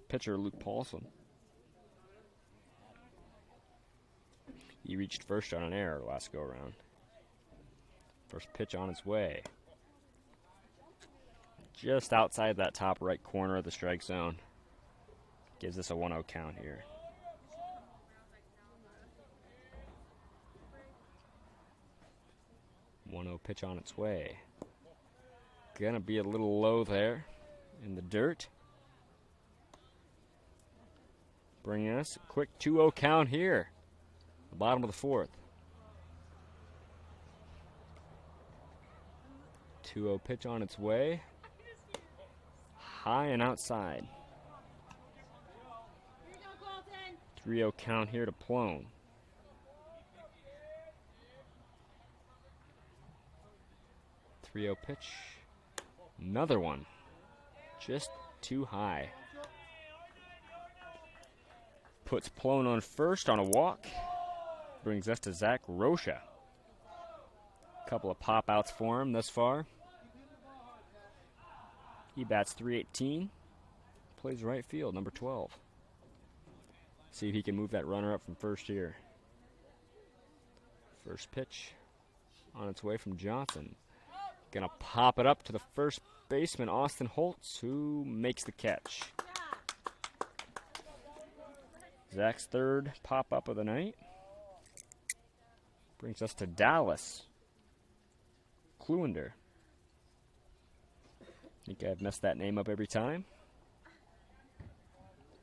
pitcher, Luke Paulson. He reached first on an error last go-around. First pitch on its way. Just outside that top right corner of the strike zone. Gives us a 1-0 count here. One-0 pitch on its way. Gonna be a little low there in the dirt. Bringing us a quick 2-0 count here. The bottom of the fourth. 2-0 pitch on its way. High and outside. 3-0 count here to Plone. Three-0 pitch. Another one. Just too high. Puts Plone on first on a walk. Brings us to Zach Rocha. Couple of pop outs for him thus far. He bats .318. Plays right field, number 12. See if he can move that runner up from first here. First pitch on its way from Johnson. Gonna pop it up to the first baseman, Austin Holtz, who makes the catch. Zach's third pop-up of the night. Brings us to Dallas. Kluender. Think I've messed that name up every time.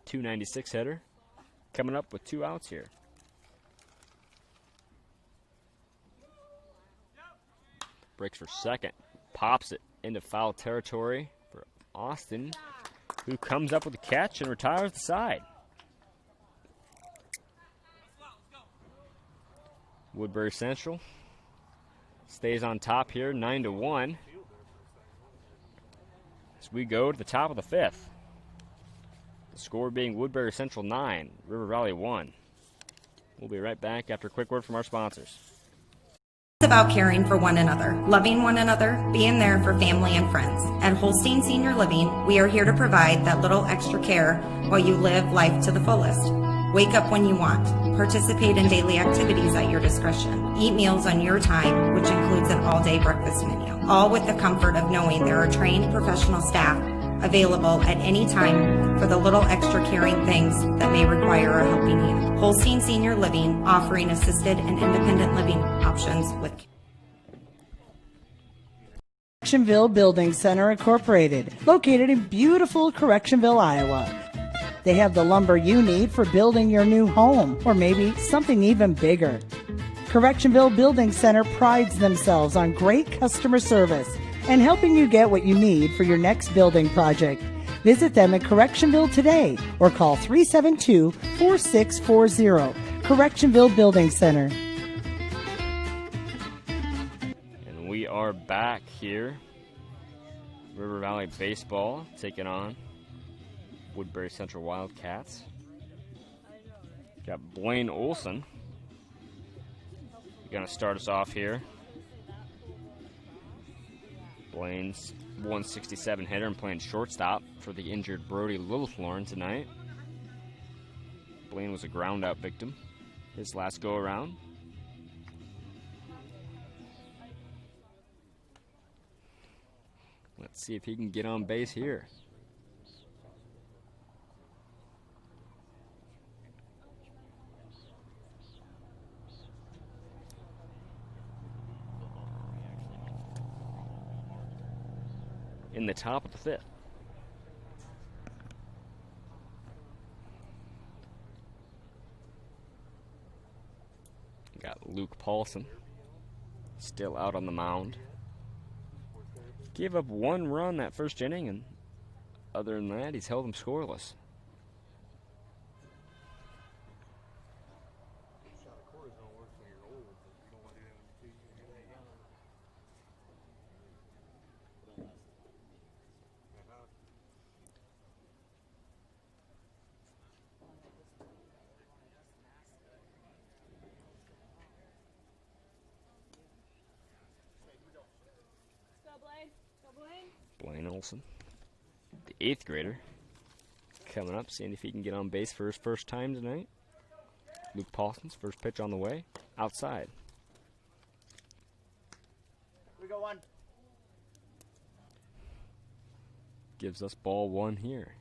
296 hitter. Coming up with 2 outs here. Breaks for second. Pops it into foul territory for Austin, who comes up with the catch and retires the side. Woodbury Central stays on top here, 9-1. As we go to the top of the fifth. The score being Woodbury Central 9, River Valley 1. We'll be right back after a quick word from our sponsors. It's about caring for one another, loving one another, being there for family and friends. At Holstein Senior Living, we are here to provide that little extra care while you live life to the fullest. Wake up when you want. Participate in daily activities at your discretion. Eat meals on your time, which includes an all-day breakfast menu. All with the comfort of knowing there are trained professional staff available at any time for the little extra caring things that may require a helping hand. Holstein Senior Living, offering assisted and independent living options with Correctionville Building Center Incorporated, located in beautiful Correctionville, Iowa. They have the lumber you need for building your new home, or maybe something even bigger. Correctionville Building Center prides themselves on great customer service and helping you get what you need for your next building project. Visit them in Correctionville today or call 372-4640. Correctionville Building Center. And we are back here. River Valley Baseball taking on Woodbury Central Wildcats. Got Blaine Olson. Gonna start us off here. Blaine's 167 hitter and playing shortstop for the injured Brody Littlethorn tonight. Blaine was a ground out victim his last go around. Let's see if he can get on base here. In the top of the fifth. Got Luke Paulson still out on the mound. Gave up 1 run that first inning, and other than that, he's held them scoreless. Blaine Olson, the 8th grader, coming up, seeing if he can get on base for his first time tonight. Luke Paulson's first pitch on the way, outside. We go one. Gives us ball one here.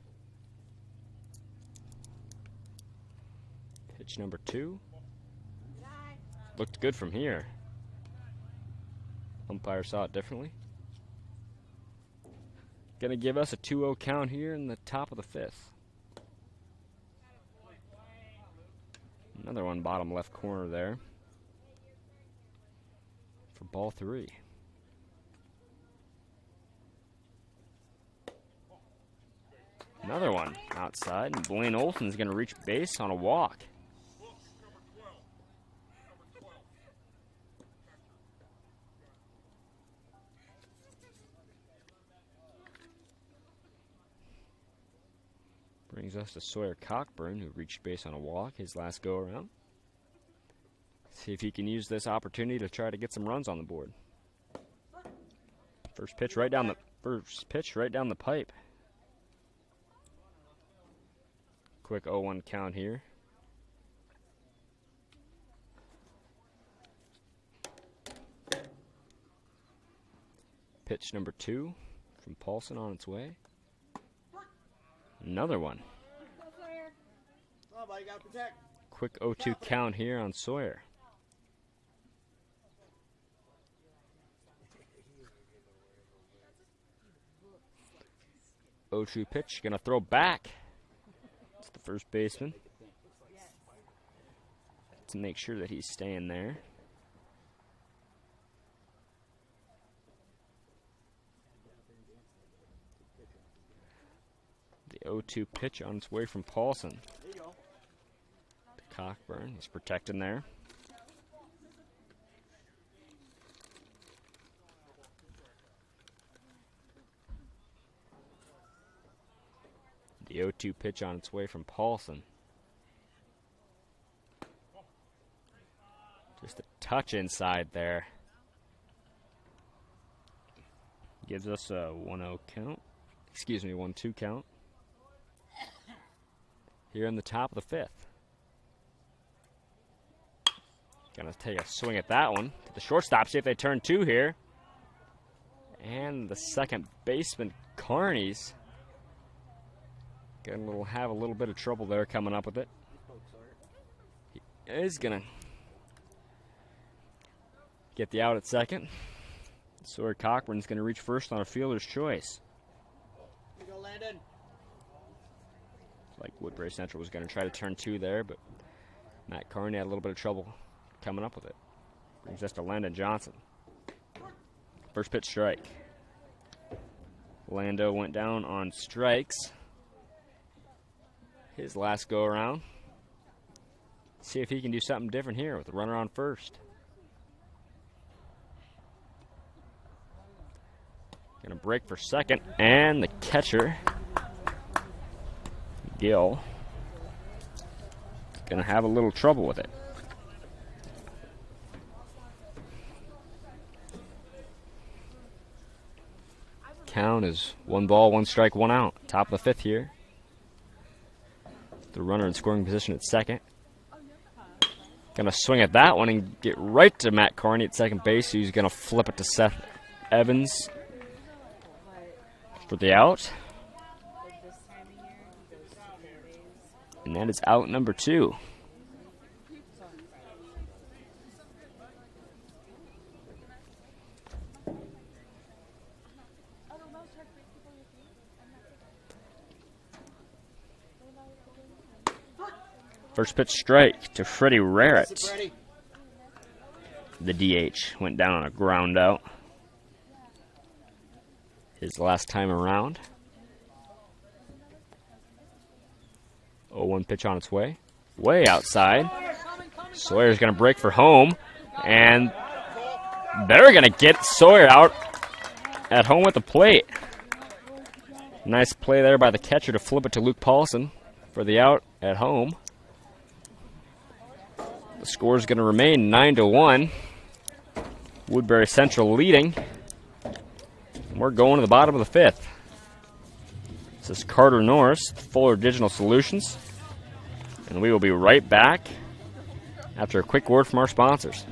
Pitch number 2. Looked good from here. Umpire saw it differently. Gonna give us a 2-0 count here in the top of the 5th. Another one bottom left corner there for ball 3. Another one outside, and Blaine Olson's going to reach base on a walk. Brings us to Sawyer Cockburn, who reached base on a walk his last go-around. See if he can use this opportunity to try to get some runs on the board. First pitch right down the pipe. Quick 0-1 count here. Pitch number 2 from Paulson on its way. Another one. Quick 0-2 count here on Sawyer. O2 pitch, gonna throw back. It's the first baseman. To make sure that he's staying there. The 0-2 pitch on its way from Paulson. To Cockburn, he's protecting there. The 0-2 pitch on its way from Paulson. Just a touch inside there. Gives us a 1-0 count. Excuse me, 1-2 count. Here in the top of the 5th. Gonna take a swing at that one. To the shortstop, see if they turn 2 here. And the second baseman, Carney's gonna have a little bit of trouble there coming up with it. He is gonna get the out at second. Sawyer Cockburn's gonna reach first on a fielder's choice. We go, Landon. Like Woodbury Central was gonna try to turn 2 there, but Matt Carney had a little bit of trouble coming up with it. Brings us to Landon Johnson. First pitch strike. Lando went down on strikes. His last go around. See if he can do something different here with a runner on first. Gonna break for second, and the catcher, Gill, gonna have a little trouble with it. Count is 1 ball, 1 strike, 1 out. Top of the 5th here. The runner in scoring position at second. Gonna swing at that one and get right to Matt Carney at second base, who's gonna flip it to Seth Evans for the out. And that is out number 2. First pitch strike to Freddie Rarrett. The DH went down on a ground out. His last time around. 0-1 pitch on its way. Way outside. Sawyer's going to break for home. And they're going to get Sawyer out at home at the plate. Nice play there by the catcher to flip it to Luke Paulson for the out at home. The score is going to remain 9-1. Woodbury Central leading. And we're going to the bottom of the 5th. This is Carter Norris, Fuller Digital Solutions, and we will be right back after a quick word from our sponsors.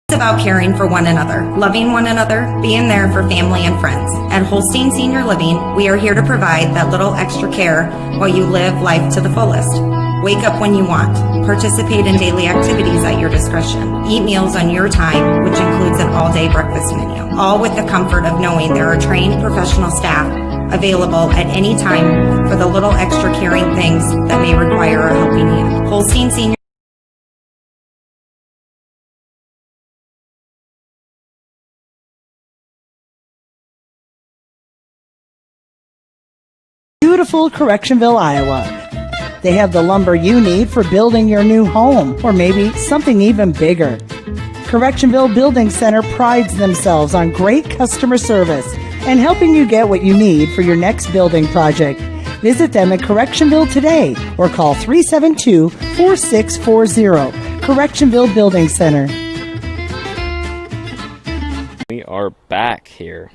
It's about caring for one another, loving one another, being there for family and friends. At Holstein Senior Living, we are here to provide that little extra care while you live life to the fullest. Wake up when you want. Participate in daily activities at your discretion. Eat meals on your time, which includes an all-day breakfast menu. All with the comfort of knowing there are trained professional staff available at any time for the little extra caring things that may require a helping hand. Holstein Senior Beautiful Correctionville, Iowa. They have the lumber you need for building your new home, or maybe something even bigger. Correctionville Building Center prides themselves on great customer service and helping you get what you need for your next building project. Visit them at Correctionville today or call 372-4640. Correctionville Building Center. We are back here.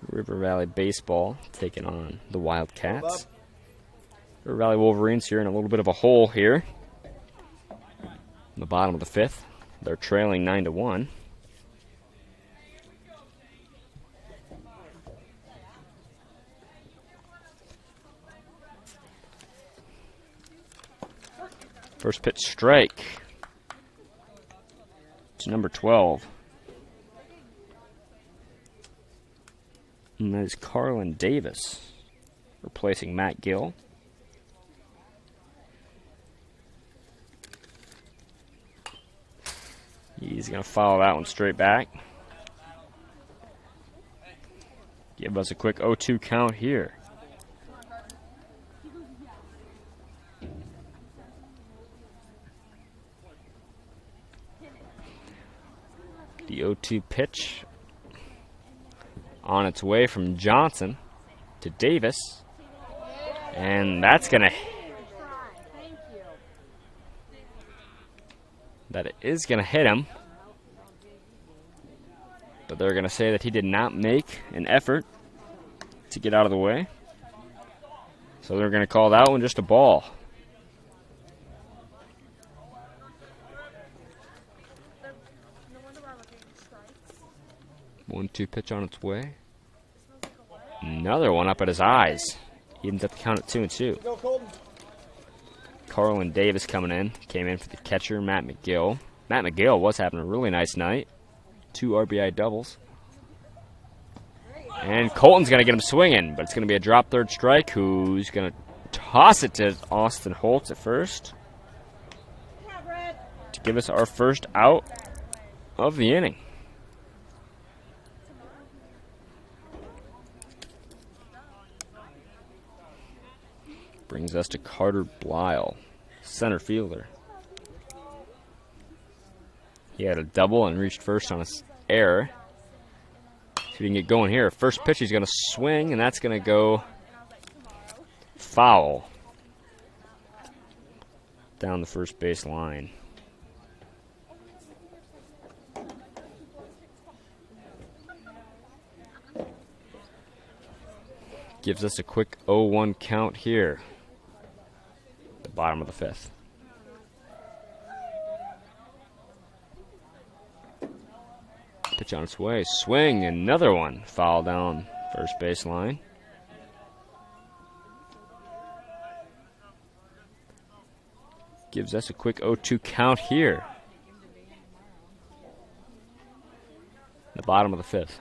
River Valley Baseball taking on the Wildcats. River Valley Wolverines here in a little bit of a hole here. In the bottom of the fifth. They're trailing 9-1. First pitch strike to number 12. And that is Carlin Davis replacing Matt Gill. He's going to follow that one straight back. Give us a quick 0-2 count here. The 0-2 pitch on its way from Johnson to Davis. And that's going to... That is going to hit him. But they're going to say that he did not make an effort to get out of the way. So they're going to call that one just a ball. 1-2 pitch on its way. Another one up at his eyes. Evens up the count at 2-2. Carlin Davis coming in. Came in for the catcher, Matt McGill. Matt McGill was having a really nice night. 2 RBI doubles. And Colton's going to get him swinging, but it's going to be a drop third strike. Who's going to toss it to Austin Holtz at first to give us our first out of the inning. Brings us to Carter Blyle, center fielder. He had a double and reached first on his error. So we can get going here. First pitch, he's going to swing, and that's going to go foul down the first base line. Gives us a quick 0-1 count here. The bottom of the fifth. Pitch on its way. Swing. Another one. Foul down first base line. Gives us a quick 0-2 count here. The bottom of the fifth.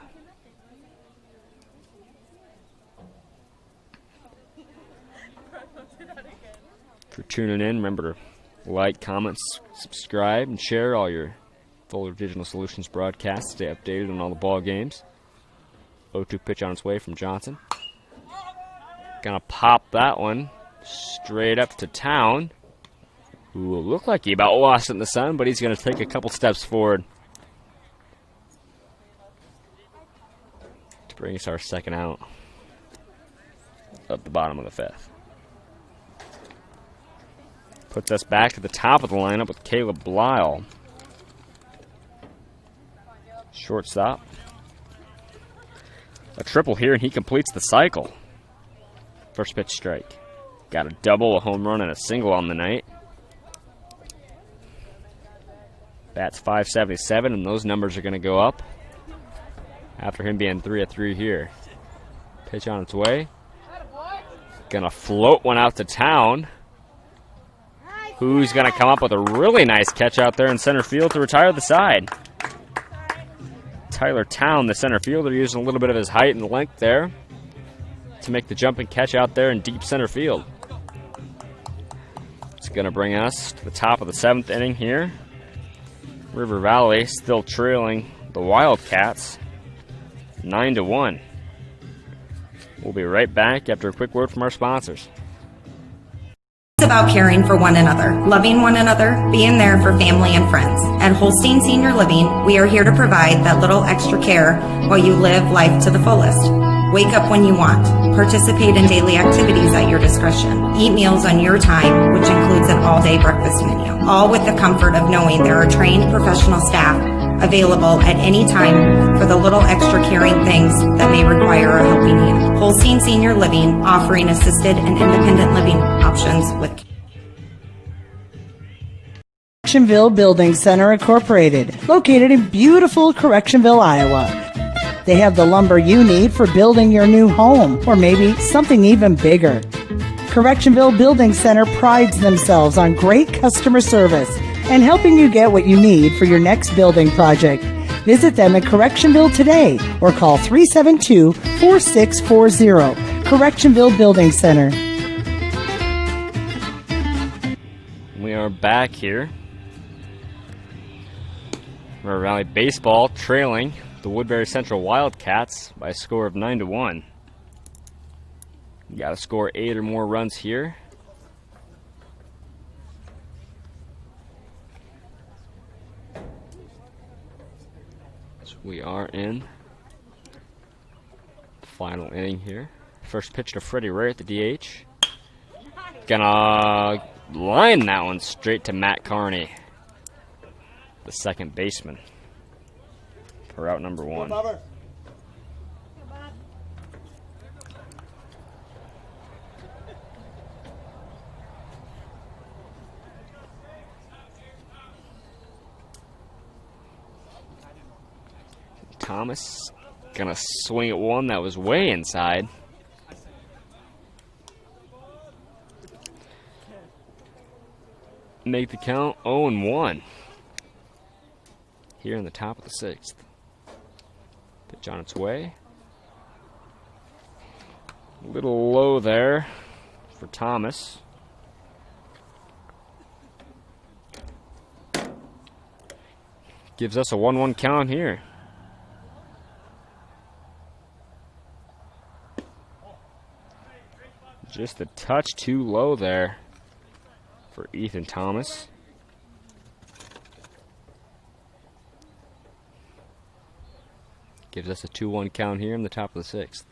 For tuning in, remember to like, comment, subscribe, and share all your Fuller Digital Solutions broadcasts. Stay updated on all the ball games. 0-2 pitch on its way from Johnson. Gonna pop that one straight up to Town, who will look like he about lost it in the sun, but he's gonna take a couple steps forward to bring us our second out at the bottom of the fifth. Puts us back to the top of the lineup with Caleb Blyle. Shortstop. a triple here, and he completes the cycle. First pitch strike. Got a double, a home run, and a single on the night. Bats .577, and those numbers are going to go up after him being 3 of 3 here. Pitch on its way. Gonna float one out to Town, who's gonna come up with a really nice catch out there in center field to retire the side. Tyler Town, the center fielder, using a little bit of his height and length there to make the jumping catch out there in deep center field. It's gonna bring us to the top of the 7th inning here. River Valley still trailing the Wildcats 9-1. We'll be right back after a quick word from our sponsors. It's about caring for one another, loving one another, being there for family and friends. At Holstein Senior Living, we are here to provide that little extra care while you live life to the fullest. Wake up when you want. Participate in daily activities at your discretion. Eat meals on your time, which includes an all-day breakfast menu. All with the comfort of knowing there are trained professional staff available at any time for the little extra caring things that may require a helping hand. Holstein Senior Living, offering assisted and independent living options with Correctionville Building Center Incorporated, located in beautiful Correctionville, Iowa. They have the lumber you need for building your new home, or maybe something even bigger. Correctionville Building Center prides themselves on great customer service and helping you get what you need for your next building project. Visit them in Correctionville today or call 372-4640. Correctionville Building Center. We are back here. River Valley baseball trailing the Woodbury Central Wildcats by a score of 9-1. You got to score 8 or more runs here. So we are in the final inning here. First pitch to Freddie Ray at the DH. Gonna line that one straight to Matt Carney, the second baseman, for out number 1. Thomas gonna swing at one that was way inside. Make the count 0-1 here in the top of the 6th. Pitch on its way. A little low there for Thomas. Gives us a 1-1 count here. Just a touch too low there for Ethan Thomas. Gives us a 2-1 count here in the top of the 6th.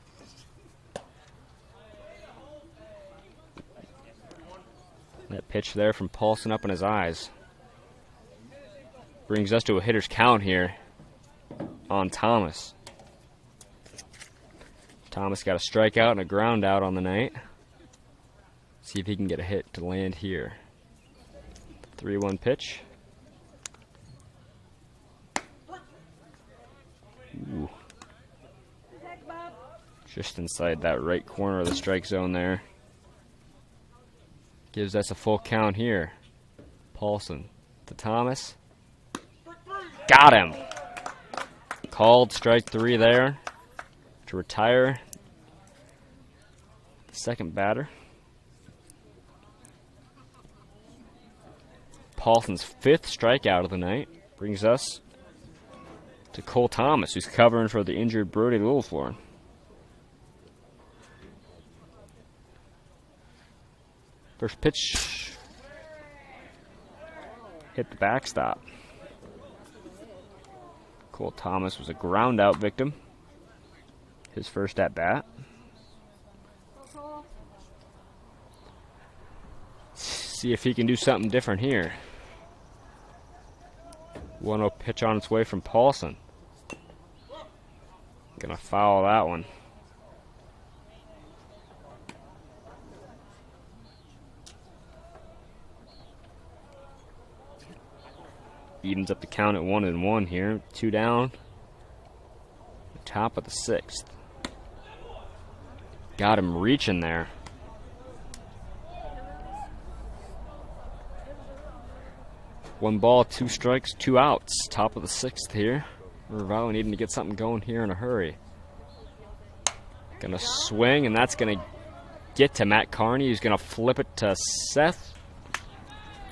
That pitch there from Paulson up in his eyes brings us to a hitter's count here on Thomas. Thomas got a strikeout and a ground out on the night. See if he can get a hit to land here. 3-1 pitch. Ooh. Just inside that right corner of the strike zone there. Gives us a full count here. Paulson to Thomas. Got him! Called strike 3 there to retire the second batter. Paulson's 5th strikeout of the night brings us to Cole Thomas, who's covering for the injured Brody Littleflorn. First pitch hit the backstop. Cole Thomas was a ground out victim. His first at bat. See if he can do something different here. 1-0 pitch on its way from Paulson. Gonna foul that one. Evens up the count at 1-1 here. 2 down. Top of the 6th. Got him reaching there. One ball, 2 strikes, 2 outs. Top of the 6th here. Ravalli needing to get something going here in a hurry. Gonna swing, and that's gonna get to Matt Carney, who's gonna flip it to Seth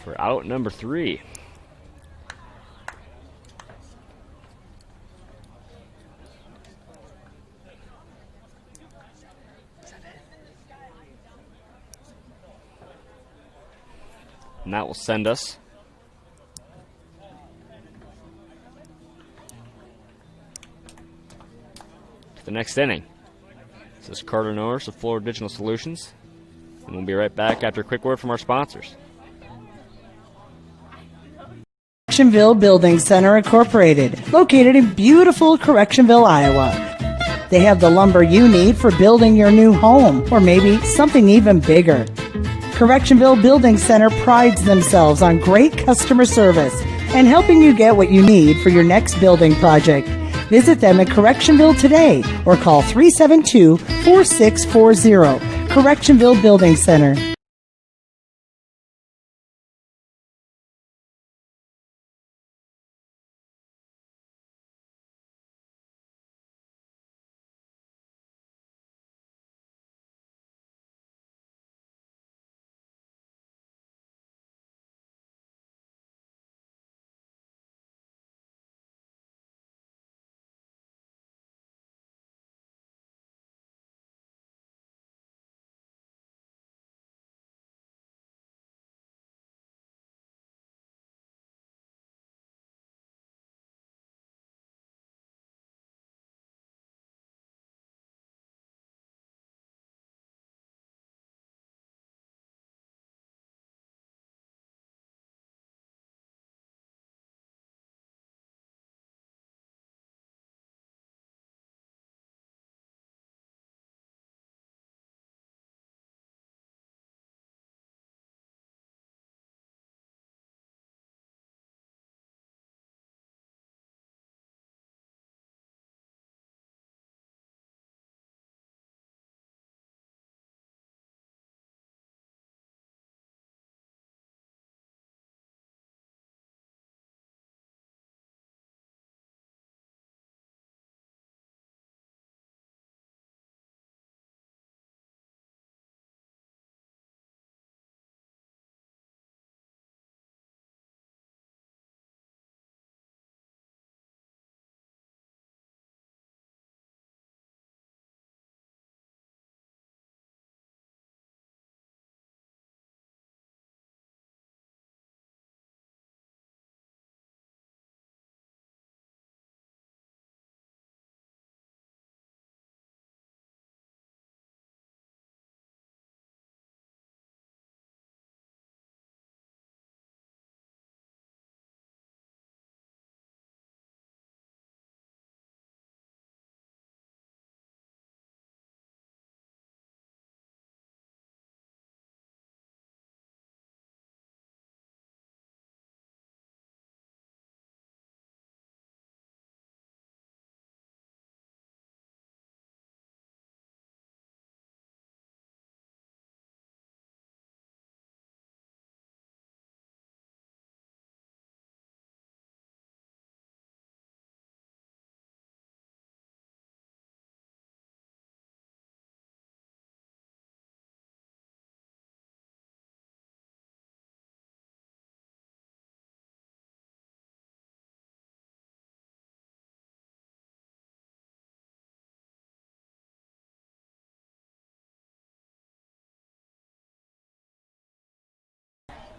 for out number 3. And that will send us to the next inning. This is Carter Norris of Florida Digital Solutions, and we'll be right back after a quick word from our sponsors. Correctionville Building Center Incorporated, located in beautiful Correctionville, Iowa. They have the lumber you need for building your new home, or maybe something even bigger. Correctionville Building Center prides themselves on great customer service and helping you get what you need for your next building project. Visit them in Correctionville today or call 372-4640. Correctionville Building Center.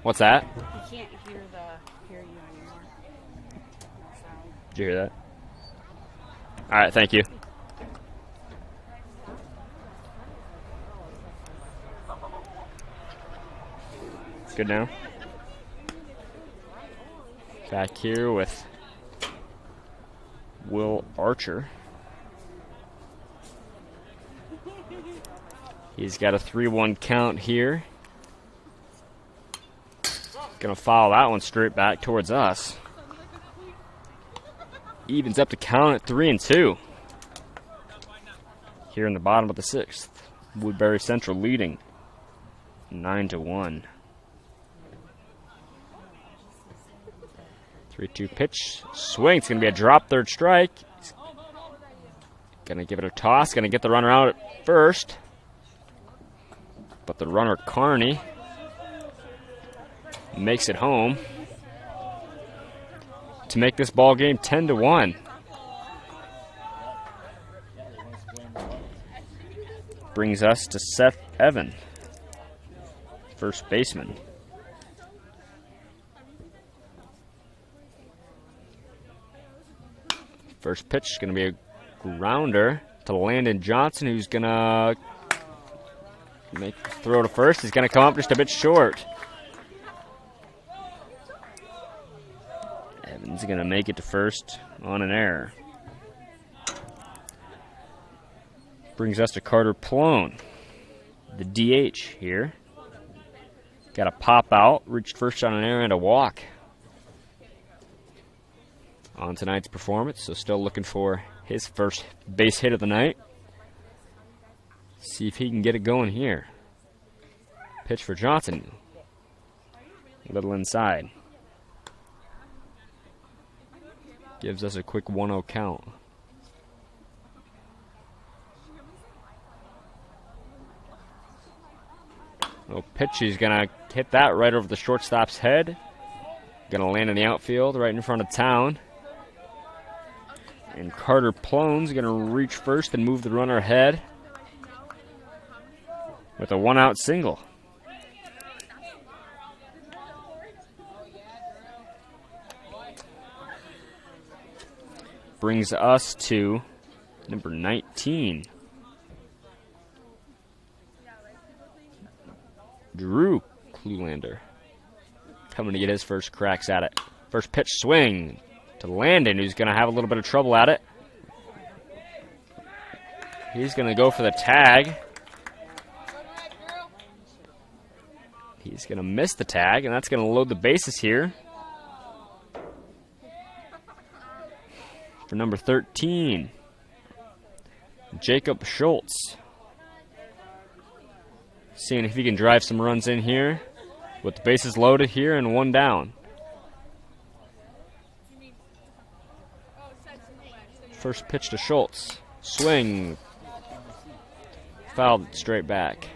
What's that? You can't hear you anymore. Sound. Did you hear that? All right, thank you. Good now. Back here with Will Archer. He's got a 3-1 count here. Gonna follow that one straight back towards us. Evens up to count at 3-2. Here in the bottom of the 6th. Woodbury Central leading 9-1. 3-2 pitch. Swing. It's going to be a drop third strike. He's going to give it a toss. Going to get the runner out at first. But the runner, Carney, makes it home to make this ball game 10-1. Brings us to Seth Evan, first baseman. First pitch is going to be a grounder to Landon Johnson, who's going to make the throw to first. He's going to come up just a bit short. Evans going to make it to first on an error. Brings us to Carter Plone, the DH here. Got a pop out, reached first on an error and a walk on tonight's performance, so still looking for his first base hit of the night. See if he can get it going here. Pitch for Johnson. A little inside. Gives us a quick 1-0 count. Little pitch, he's going to hit that right over the shortstop's head. Going to land in the outfield right in front of town. And Carter Plone's going to reach first and move the runner ahead with a 1-out single. Brings us to number 19. Drew Cluelander coming to get his first cracks at it. First pitch swing to Landon, who's going to have a little bit of trouble at it. He's going to go for the tag. He's going to miss the tag, and that's going to load the bases here for number 13, Jacob Schultz. Seeing if he can drive some runs in here with the bases loaded here and one down. First pitch to Schultz. Swing. Fouled straight back.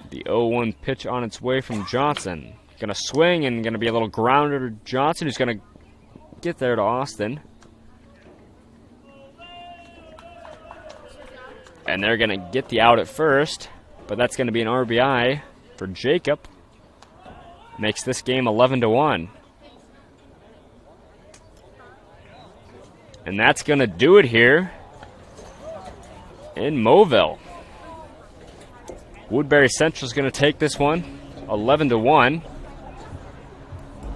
The 0-1 pitch on its way from Johnson. Going to swing and going to be a little grounder to Johnson, who's going to get there to Austin. And they're going to get the out at first, but that's going to be an RBI for Jacob. Makes this game 11-1. And that's going to do it here in Moville. Woodbury Central is going to take this one 11-1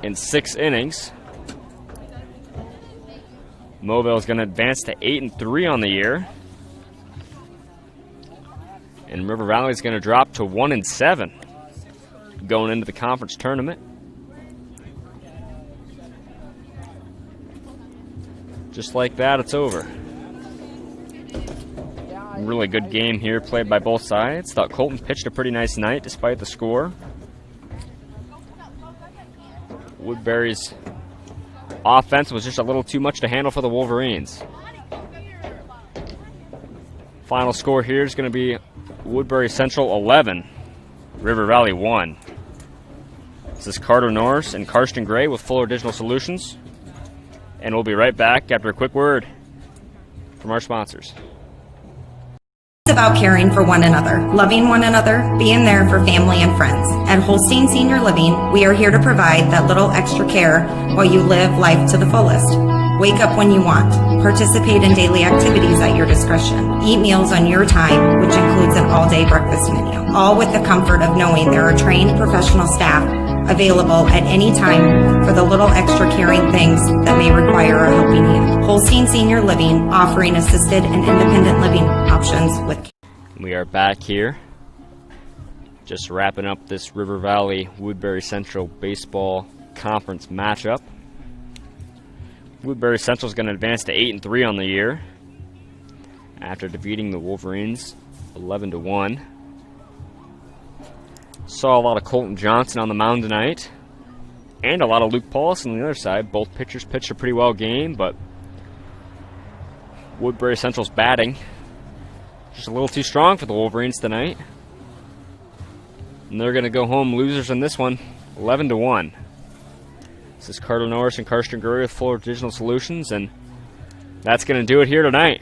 in 6 innings. Moville is going to advance to 8-3 on the year. And River Valley is going to drop to 1-7 going into the conference tournament. Just like that, it's over. Really good game here played by both sides. Thought Colton pitched a pretty nice night despite the score. Woodbury's offense was just a little too much to handle for the Wolverines. Final score here is going to be Woodbury Central 11, River Valley 1. This is Carter Norris and Karsten Gray with Fuller Digital Solutions. And we'll be right back after a quick word from our sponsors. It's about caring for one another, loving one another, being there for family and friends. At Holstein Senior Living, we are here to provide that little extra care while you live life to the fullest. Wake up when you want. Participate in daily activities at your discretion. Eat meals on your time, which includes an all-day breakfast menu. All with the comfort of knowing there are trained professional staff available at any time for the little extra caring things that may require a helping hand. Holstein Senior Living, offering assisted and independent living options with. We are back here, just wrapping up this River Valley Woodbury Central baseball conference matchup. Woodbury Central is going to advance to 8-3 on the year after defeating the Wolverines 11-1. Saw a lot of Colton Johnson on the mound tonight, and a lot of Luke Paulson on the other side. Both pitchers pitched a pretty well game, but Woodbury Central's batting just a little too strong for the Wolverines tonight. And they're going to go home losers in this one, 11-1. This is Carter Norris and Karsten Guerrero with Fuller Digital Solutions, and that's going to do it here tonight.